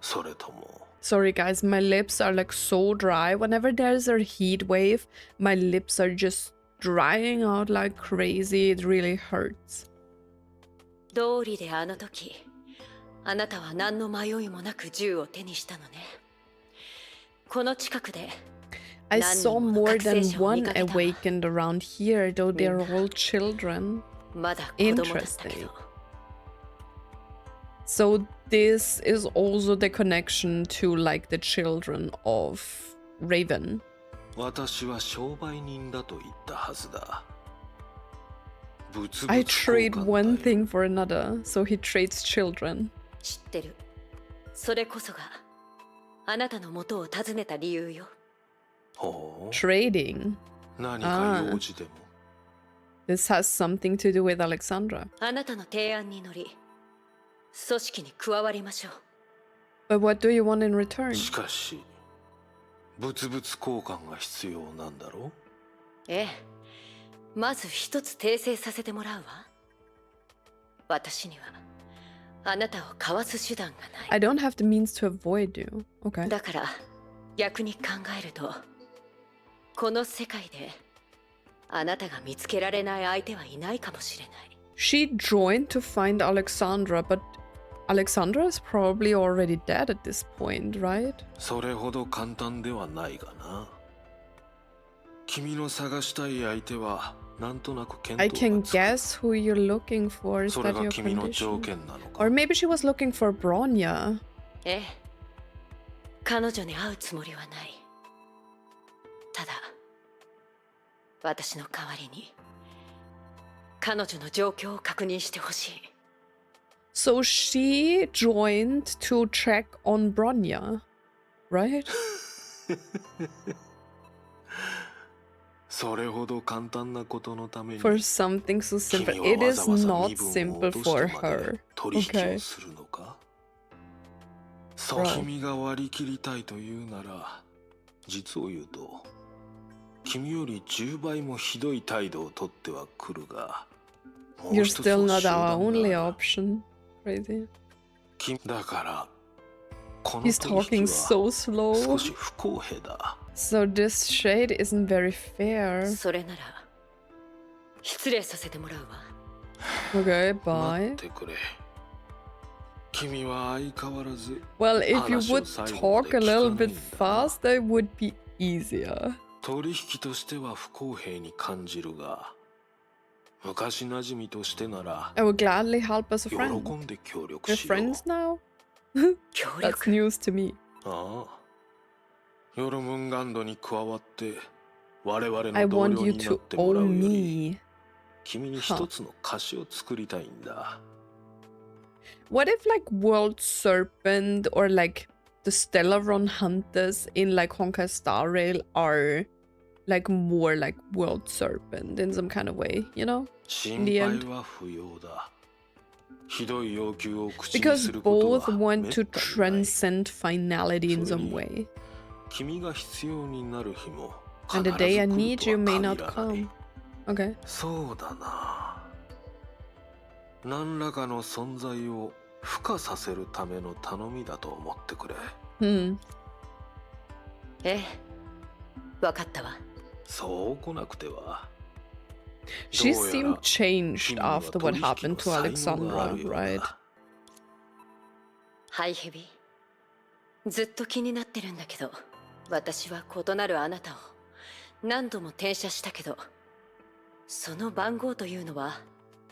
それとも Sorry guys, my lips are like so dry. Whenever there's a heat wave, my lips are just drying out like crazy. It really hurts. 道理であの時、あなたは何の迷いもなく銃を手にしたのね。この近くで I saw more than one awakened around here, though they're all children. まだ子供だったけど。So this is also the connection to like the children of Raven. 私は商売人だと言ったはずだ。 I trade one thing for another, so he trades children. 知ってる。それこそがあなたの元を訪ねた理由よ。Trading. 何か用事でも。 This has something to do with Alexandra. あなたの提案に乗り、組織に加わりましょう。But what do you want in return? しかし、物々交換が必要なんだろう？ええ。まず一つ訂正させてもらうわ。私にはあなたをかわす手段がない。I don't have the means to avoid you. Okay. だから逆に考えると、この世界であなたが見つけられない相手はいないかもしれない。She joined to find Alexandra, but Alexandra is probably already dead at this point, right? それほど簡単ではないがな。君の探したい相手はなんとなく見当がつく。 I can guess who you're looking for. Is それ that が your 君の条 condition? 件なのか。 Or maybe she was looking for Bronya. ええ。彼女に会うつもりはない。ただ、私の代わりに彼女の状況を確認してほしい。So she joined to check on Bronya, right? それほど簡単なことのために For something so simple. It is not simple for her. 取引 Okay. をするのか？そう、君が割り切りたいというなら、実を言うと、君より10倍もひどい態度をとってはくるが、You're still not our only option. Crazy. だから、この He's 取引 talking は so 少 slow. し不公平だ。So this shade isn't very fair. それなら失礼させてもらうわ。Okay, 待 bye. ってくれ。君は相変わらず Well, if you 話を would 最後ま talk で a 聞か little ない bit んだな。 faster, it would be easier. 取引としては不公平に感じるが、昔馴染みとしてなら I would gladly help as a 喜 friend. んで協力 We're しよう。 friends now? 協 That's 力。 news to me. ああ、ヨルムンガンドに加わって我々 I の同 want 僚 you にな to ってもらう own より、 me. 君に一つの貸しを作りたいんだ。What if like World Serpent or like the Stellaron Hunters in like Honkai Star Rail are like more like World Serpent in some kind of way, you know? 心 the 配 end. は不要だ。ひどい要求を口に Because することは both want to 滅多にない。 transcend finality in some way. 君が必要になる日も And 必 the ず day I 来る need と you は may 限 not らない。 come. Okay. そうだな。何らかの存在を孵化させるための頼みだと思ってくれ。Hmm. ええ。わかったわ。そう来なくては。 She どうやら seemed changed 君には after what 取引の happened to 才能があ Alexandra, るようだ。 right? ハイヘビ。ずっと気になってるんだけど、私は異なるあなたを何度も転写したけど、その番号というのは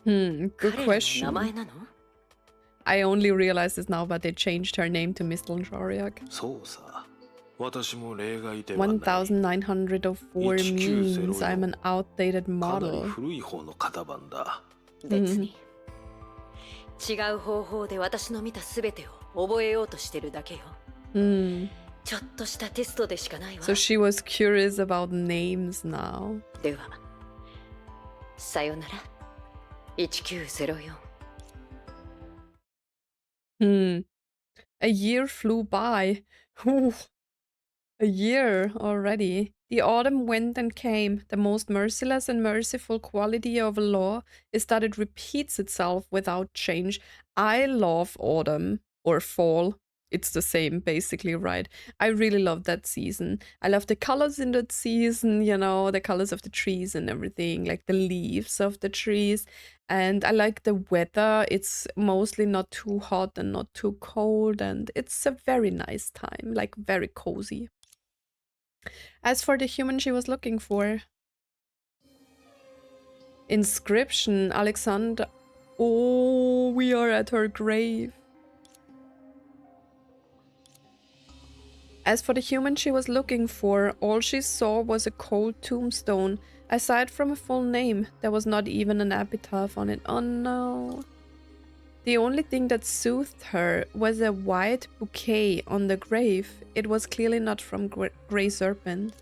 Good 彼らの名 question. 前なの？ I only realized this now, but they changed her name to Misteln and Alexandra. そうさ。私も例外ではない。 1904 means I'm an outdated かなり model. 古い方の型番だ。別に。違う方法で私の見たすべてを覚えようとしてるだけよ。Hmm. ちょっとしたテストでしかないわ。 So she was curious about names now. では、さよなら。1904。A year flew by. Whew. A year already. The autumn went and came. The most merciless and merciful quality of a law is that it repeats itself without change. I love autumn or fall it's the same basically, right? I really love that season. I love the colors in that season, you know, the colors of the trees and everything, like the leaves of the trees. And I like the weather. It's mostly not too hot and not too cold, and it's a very nice time, like very cozy. As for the human she was looking for, inscription, Alexandra. Oh, we are at her grave. As for the human she was looking for, all she saw was a cold tombstone. Aside from a full name, there was not even an epitaph on it. Oh no. The only thing that soothed her was a white bouquet on the grave. It was clearly not from Grey Serpent.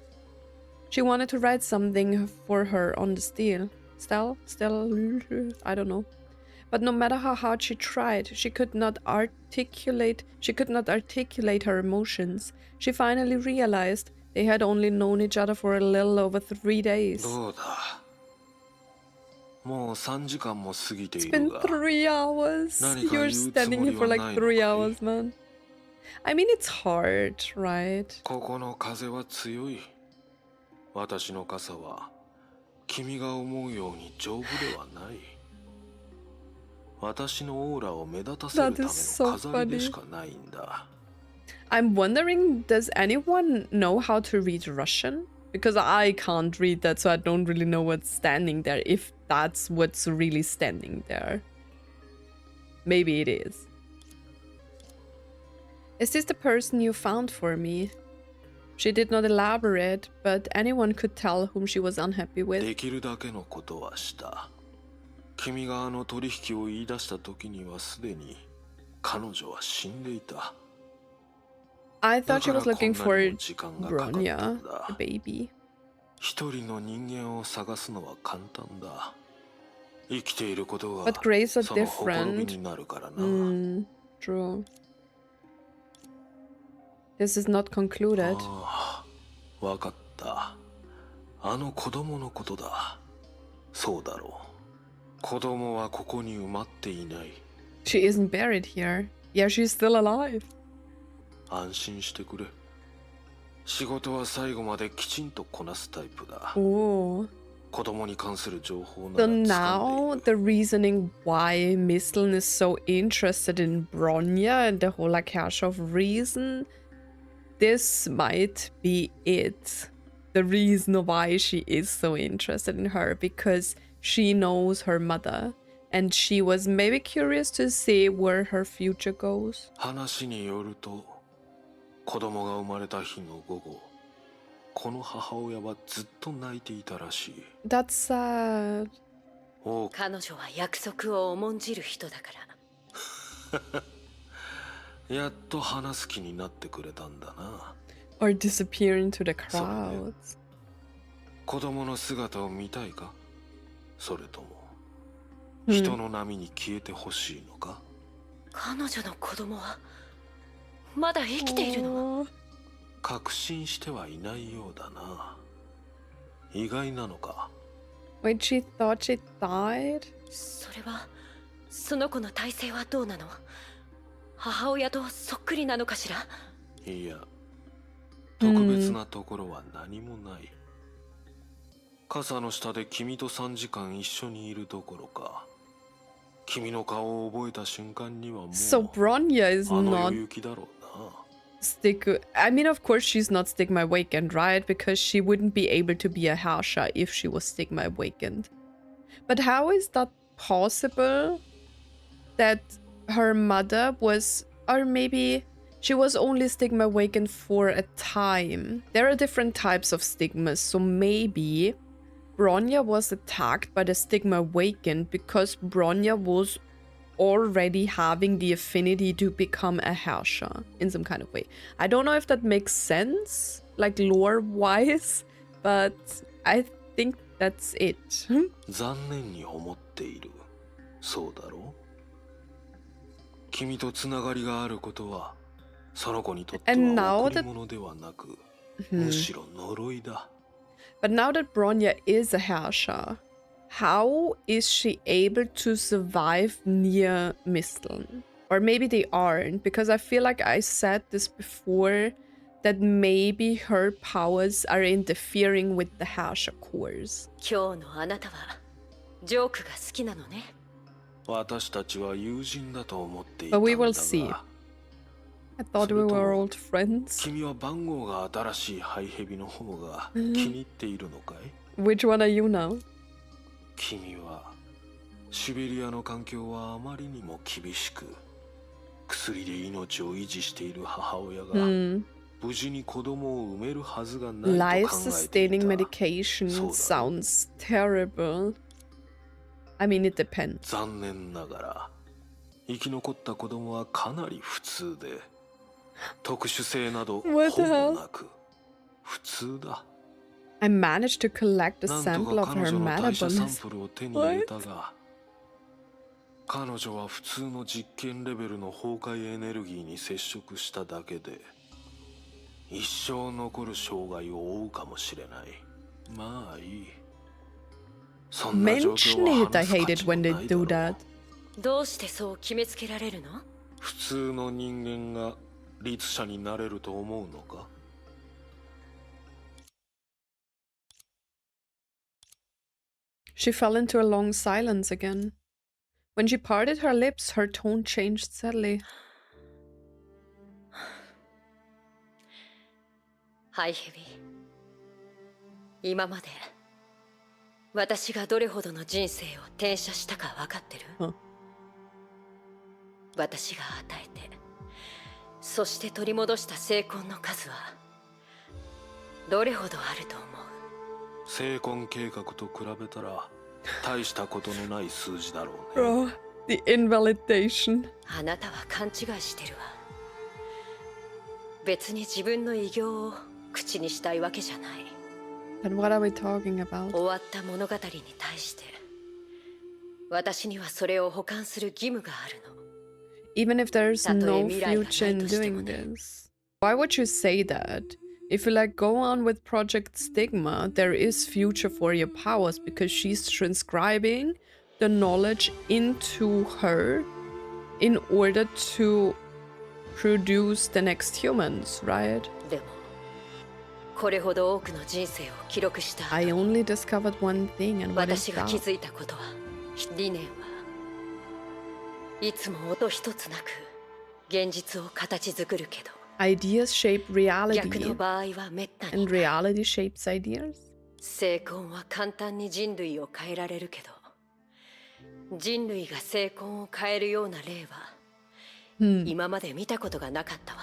She wanted to write something for her on the still, I don't know. But no matter how hard she tried, she could not articulate her emotions. She finally realized they had only known each other for a little over 3 days. It's been 3 hours. You're standing here for like 3 hours, man. I mean, it's hard, right? 私の傘は君が思うように丈夫ではない。私のオーラを目立たせるための飾りでしかないんだ。I'm wondering, does anyone know how to read Russian? Because I can't read that, so I don't really know what's standing there, if that's what's really standing there. Maybe it is. Is this the person you found for me? She did not elaborate, but anyone could tell whom she was unhappy with. できるだけのことはした。君があの取引を言い出した時にはすでに彼女は死んでいた。I thought she was looking for Bronya, the baby. 一人の人間を探すのは簡単だ。生きていることが But Greys are そのほころび different. になるからな。True. This is not concluded. ああ、わかった。あの子供のことだ。そうだろう。子供はここに埋まっていない。She isn't buried here. Yeah, she's still alive. 安心してくれ。仕事は最後まできちんとこなすタイプだ。Oh. 子供に関する情報な So ら掴んでいる。 now the reasoning why Misteln is so interested in Bronya and the whole like Herrschaft reason, this might be it. The reason why she is so interested in her, because she knows her mother and she was maybe curious to see where her future goes. 話によると、子供が生まれた日の午後、この母親はずっと泣いていたらしい。 That's sad. 彼女は約束を重んじる人だから。やっと話す気になってくれたんだな。 Or disappear into the crowds. 子供の姿を見たいか？それとも人の波に消えてほしいのか？彼女の子供はまだ生きているの？確信してはいないようだな。意外なのか？ Wait, she thought she died? それは、その子の体勢はどうなの？母親とそっくりなのかしら？いや、特別なところは何もない。傘の下で君と3時間一緒にいるどころか、君の顔を覚えた瞬間にはもう So Bronya is あの not 余裕だろうな。I mean, of course she's not Stigma Awakened, right? Because she wouldn't be able to be a Herrscher if she was Stigma Awakened. But how is that possible that her mother was, or maybe she was only Stigma Awakened for a time? There are different types of stigmas, so maybe Bronya was attacked by the Stigma Awakened because Bronya was already having the affinity to become a Herrscher in some kind of way. I don't know if that makes sense, like lore-wise, but I think that's it. 残念に思っている。そうだろう？君とつながりがあることは、その子にとっては贈り物ではなく、むしろ呪いだ。But now that Bronya is a Herrscher, how is she able to survive near Misteln? Or maybe they aren't, because I feel like I said this before, that maybe her powers are interfering with the Herrscher cores. 今日のあなたはジョークが好きなのね。私たちは友人だと思ってい But たん we だ will see. が、 I thought we were old friends. 君は番号が新しいハイヘビの方が気に入っているのかい？ Which one are you now? 君はシベリアの環境はあまりにも厳しく、薬で命を維持している母親が無事に子供を産めるはずがないと考えてい Life-sustaining た。 medication そうだろう。 sounds terrible. I mean, it depends. 残念ながら生き残った子供はかなり普通で、特殊性などほぼ What the hell? なく普通だ。 I managed to collect a なんと sample か of 彼 her 女の代謝サン metabolic. プルを手に入れたが、彼女は普通の実験レベルの崩壊エネルギーに接触しただけで一生残る障害を負うかもしれない。まあいい。そんな状況 Mention は it. I 話す hate 価 it 値も when な they いだろ do う。 that. どうしてそう決めつけられるの？普通の人間が律者になれると思うのか？ She fell into a long silence again. When she parted her lips, her tone changed suddenly. ハイヘビ、今まで私がどれほどの人生を転写したか分かってる？ Huh. 私が与えて、そして取り戻した成婚の数はどれほどあると思う？成婚計画と比べたら大したことのない数字だろうね。 Oh, the invalidation. あなたは勘違いしてるわ。別に自分の偉業を口にしたいわけじゃない。 Then what are we talking about? 終わった物語に対して私にはそれを保管する義務があるの。 Even if there's no future in doing this. Why would you say that? If you like go on with Project Stigma, there is future for your powers because she's transcribing the knowledge into her in order to produce the next humans, right? でもこれほど多くの人生を記録した後 I only discovered one thing, and what is 私が気 that? づいたことは、理念はいつも音一つなく現実を形作るけど、 Ideas shape 逆 reality, の場合はめったに and reality shapes ideas. 成婚は簡単に人類を変えられるけど、人類が成婚を変えるような例は、今まで見たことがなかったわ。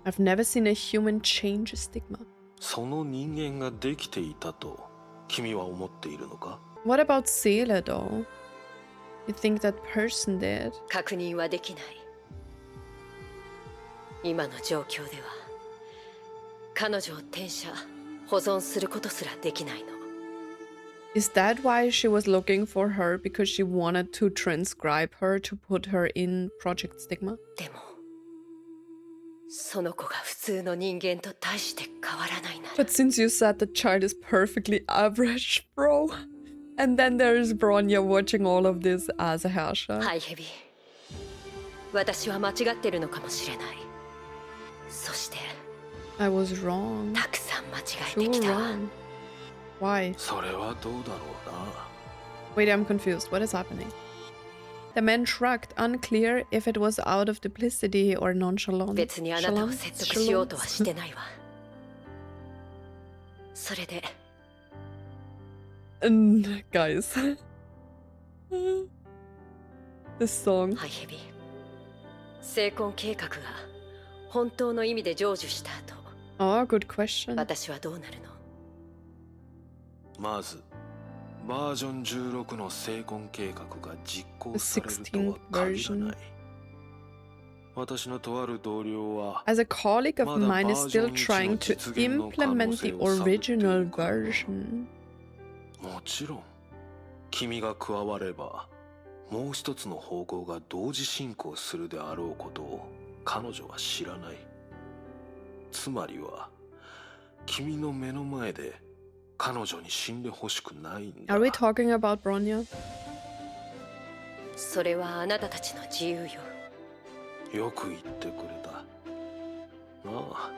I've never seen a human change a stigma. その人間ができていたと君は思っているのか？ What about Seele though? You think that person did? 確認はできない。今の状況では彼女を転写保存することすらできないの。 Is that why she was looking for her? Because she wanted to transcribe her to put her in Project Stigma? でもその子が普通の人間と大して変わらないなら。 But since you said the child is perfectly average, bro, and then there is Bronya watching all of this as a Herrscher. ハイヘビ、私は間違ってるのかもしれない。そして I was wrong. たくさん間違え Too てきたわ。 wrong. Why? それはどうだろうな。 Wait, I'm confused. What is happening? The man shrugged, unclear if it was out of duplicity or nonchalance. 別にあなたを説得しようとはしてないわ。それで Guys. This song. ハイヘビ、成婚計画が本当の意味で成就した後、 Oh, good question. 私はどうなるの？まずバージョン16の成婚計画が実行されるとは限らない。私のとある同僚は As a colleague of mine is still trying to implement the original version. もちろん君が加わればもう一つの方向が同時進行するであろうことを彼女は知らない。つまりは君の目の前で彼女に死んでほしくないんだ。 Are we talking about Bronya? それはあなたたちの自由よ。よく言ってくれた。ああ、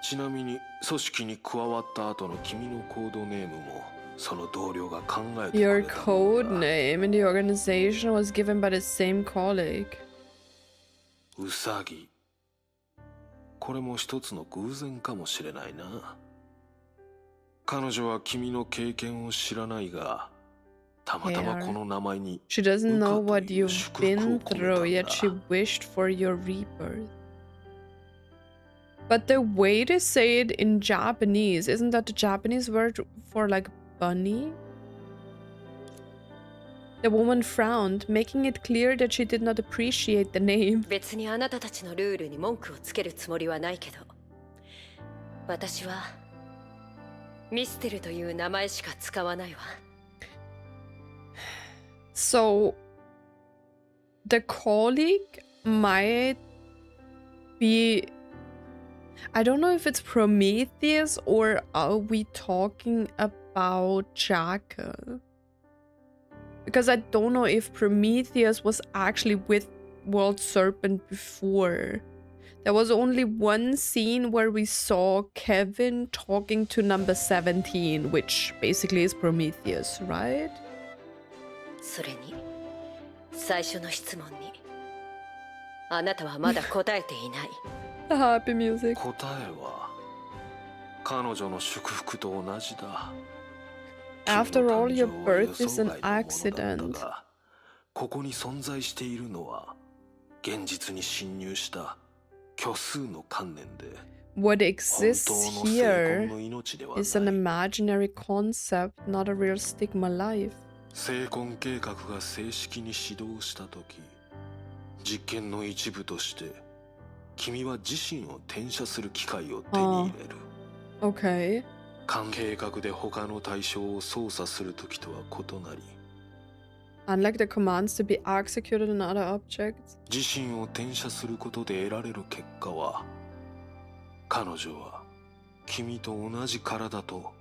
ちなみに組織に加わった後の君のコードネームもその同僚が考えてく Your れたもの code だ。 name in the organization was given by the same colleague. ウサギ。これも一つの偶然かもしれないな。彼女は君の経験を知らないが、たまたまこの名前に She doesn't know ウカ what という you've 祝福を been 込め through, たん yet だ。 she wished for your rebirth. But the way they say it in Japanese, isn't that the Japanese word for like bunny? The woman frowned, making it clear that she did not appreciate the name. 別にあなたたちのルールに文句をつけるつもりはないけど、私はミステルという名前しか使わないわ。So, the colleague might be... I don't know if it's Prometheus or are we talking about Jackal? Because I don't know if Prometheus was actually with World Serpent before. There was only one scene where we saw Kevin talking to number 17, which basically is Prometheus, right? それに最初の質問にあなたはまだ答えていない。 The happy music. 答えは彼女の祝福と同じだ。 After all, your 君の誕 birth 生 is は an 予想外のものだった accident. が、ここに存在しているのは現実に侵入した虚数の観念で、 What 本 exists 当の成 here 婚の命では is an ない。 imaginary concept, not a real stigma life. 成婚計画が正式に始動した時、実験の一部として君は自身を転写する機会を手に入れる。 Okay. 計画で他の対象を操作する時とは異なり、 Unlike the commands to be executed on other objects. 自身を転写することで得られる結果は、彼女は君と同じ体と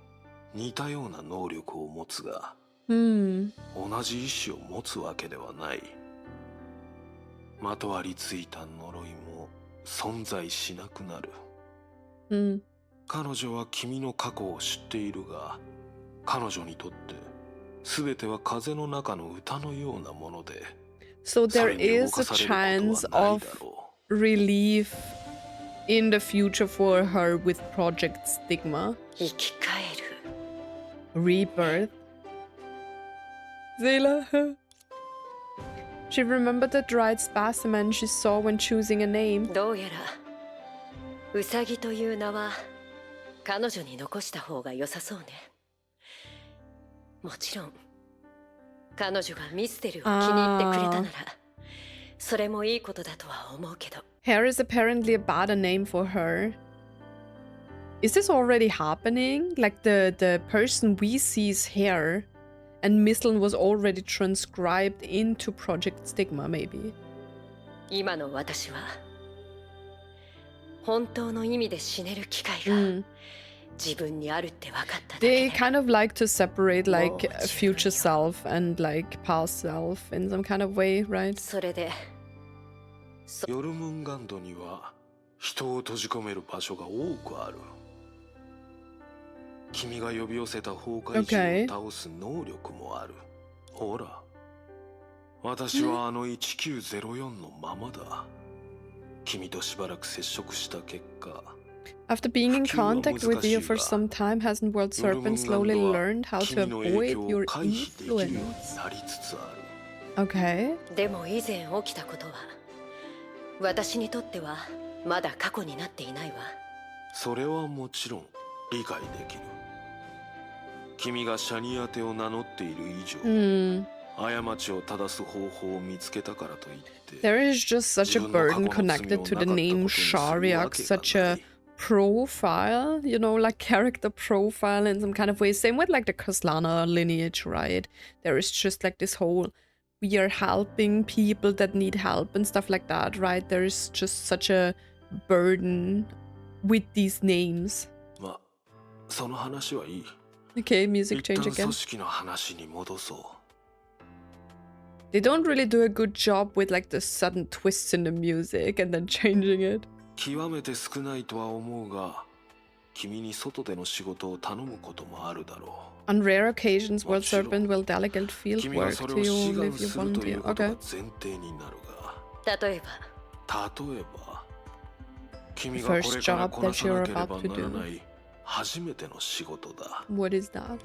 似たような能力を持つが、 Hmm. 同じ意志を持つわけではない。まとわりついた呪いも存在しなくなる。 Hmm. 彼女は君の過去を知っているが、彼女にとって全ては風の中の歌のようなもので、 そ So there れに動 is か a される chance ことはない of だろ relief in the future for her with Project Stigma. 生き返る。 Rebirth. Seele. She remembered the dried specimen she saw when choosing a name. どうやらウサギという名は彼女に残した方が良さそうね。もちろん彼女がミステルを気に入ってくれたならそれもいいことだとは思うけど。 Hair is apparently a better name for her. Is this already happening? Like the person we see's hair and Misteln was already transcribed into Project Stigma, maybe. 今の私は本当の意味で死ねる機会が Mm. 自分にあるって分かっただけ They で kind of like to separate like Oh, a future self and like past self in some kind of way, right? それでう。ヨルムンガンドには人を閉じ込める場所が多くある。君が呼び寄せた崩壊児を倒す能力もある。ほら、私はあの1904のままだ。君としばらく接触した結果、 After being in contact with you for some time, hasn't World Serpent slowly learned how to 君の影 avoid 響を your 回避できるように influence? なりつつある。 Okay. でも以前起きたことは私にとってはまだ過去になっていないわ。それはもちろん理解できる。君がシャニアテを名乗っている以上、 Hmm. 過ちを正す方法を見つけたからといって、 There is just such a burden connected to the name Shariak, such a profile, you know, like character profile in some kind of way. Same with like the Kaslana lineage, right? There is just like this whole we are helping people that need help and stuff like that, right? There is just such a burden with these names. まあ、その話はいい。 Okay, music 一旦 change 組 again. 織の話に戻そう。They don't really do a good job with like the sudden twists in the music and then changing it. 極めて少ないとは思うが、君に外での仕事を頼むこともあるだろう。On rare occasions, World Serpent will delegate field 君が work それ to を you 志願 if you するという volunteer. ことが Okay. 前提になるが、例えば例えば、君がこれ First から job こな that さ you're なけれ about ば to なら do. ない初めての仕事だ。What is that?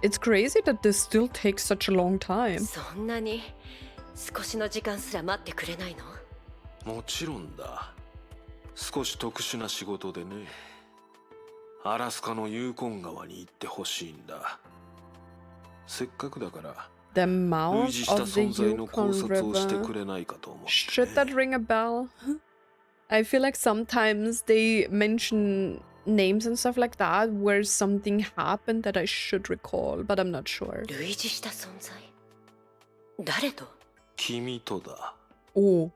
It's crazy that this still takes such a long time. そんなに少しの時間すら待ってくれないの？もちろんだ。少し特殊な仕事でね。アラスカのユーコン川に行ってほしいんだ。せっかくだから The 類 mouth 似した of the 存在の考 Yukon 察をしてく River. れないかと思って Should that ね。 ring a bell? I feel like sometimes they mention names and stuff like that where something happened that I should recall, but I'm not sure. 類似した存在？誰と？君とだ。 Oh,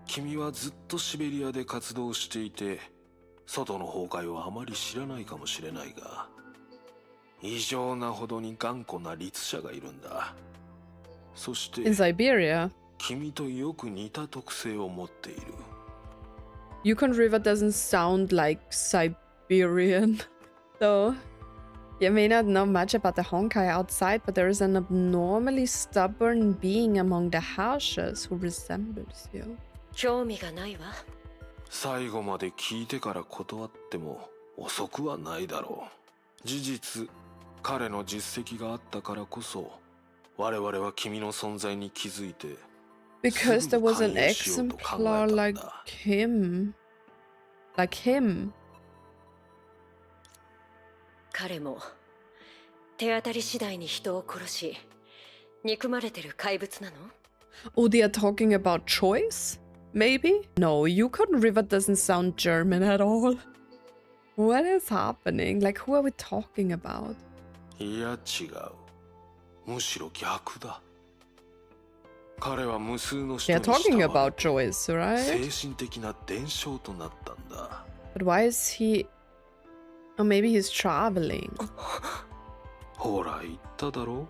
君はずっとシベリアで活動していて、外の崩壊をあまり知らないかもしれないが、異常なほどに頑固な律者がいるんだ。そし in て Siberia. 君とよく似た特性を持っている。 Yukon River doesn't sound like Siberian, though. You may not know much about the Honkai outside, but there is an abnormally stubborn being among the houses who resembles you. 興味がないわ。最後まで聞いてから断っても遅くはないだろう。事実、彼の実績があったからこそ、我々は君の存在に気づいて、 Because there was an すぐに勧誘しようと考えたんだ。 exemplar like him. Like him. 彼も手当たり次第に人を殺し憎まれてる怪物なの？ Oh, they are talking about choice? Maybe? No, Yukon River doesn't sound German at all. What is happening? Like, who are we talking about? いや違う。むしろ逆だ。彼は無数の人 They're に talking 慕わ about choice, れ、 right? 精神的な伝承となったんだ。 But why is he... Oh, maybe he's traveling. ほら言っただろ。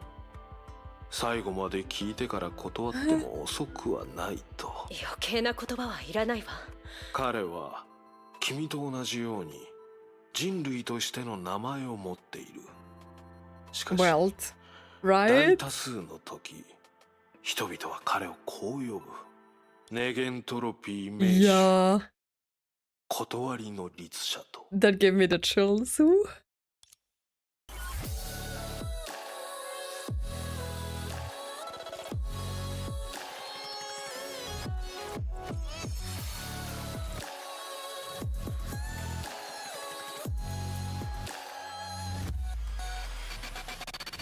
最後まで聞いてから断っても遅くはないと。余計な言葉はいらないわ。彼は君と同じように人類としての名前を持っている。しかし、 Well, 大 right? 多数の時、人々は彼をこう呼ぶ。ネゲントロピー名手、 Yeah, 断りの律者と。 that gave me the chills. Ooh.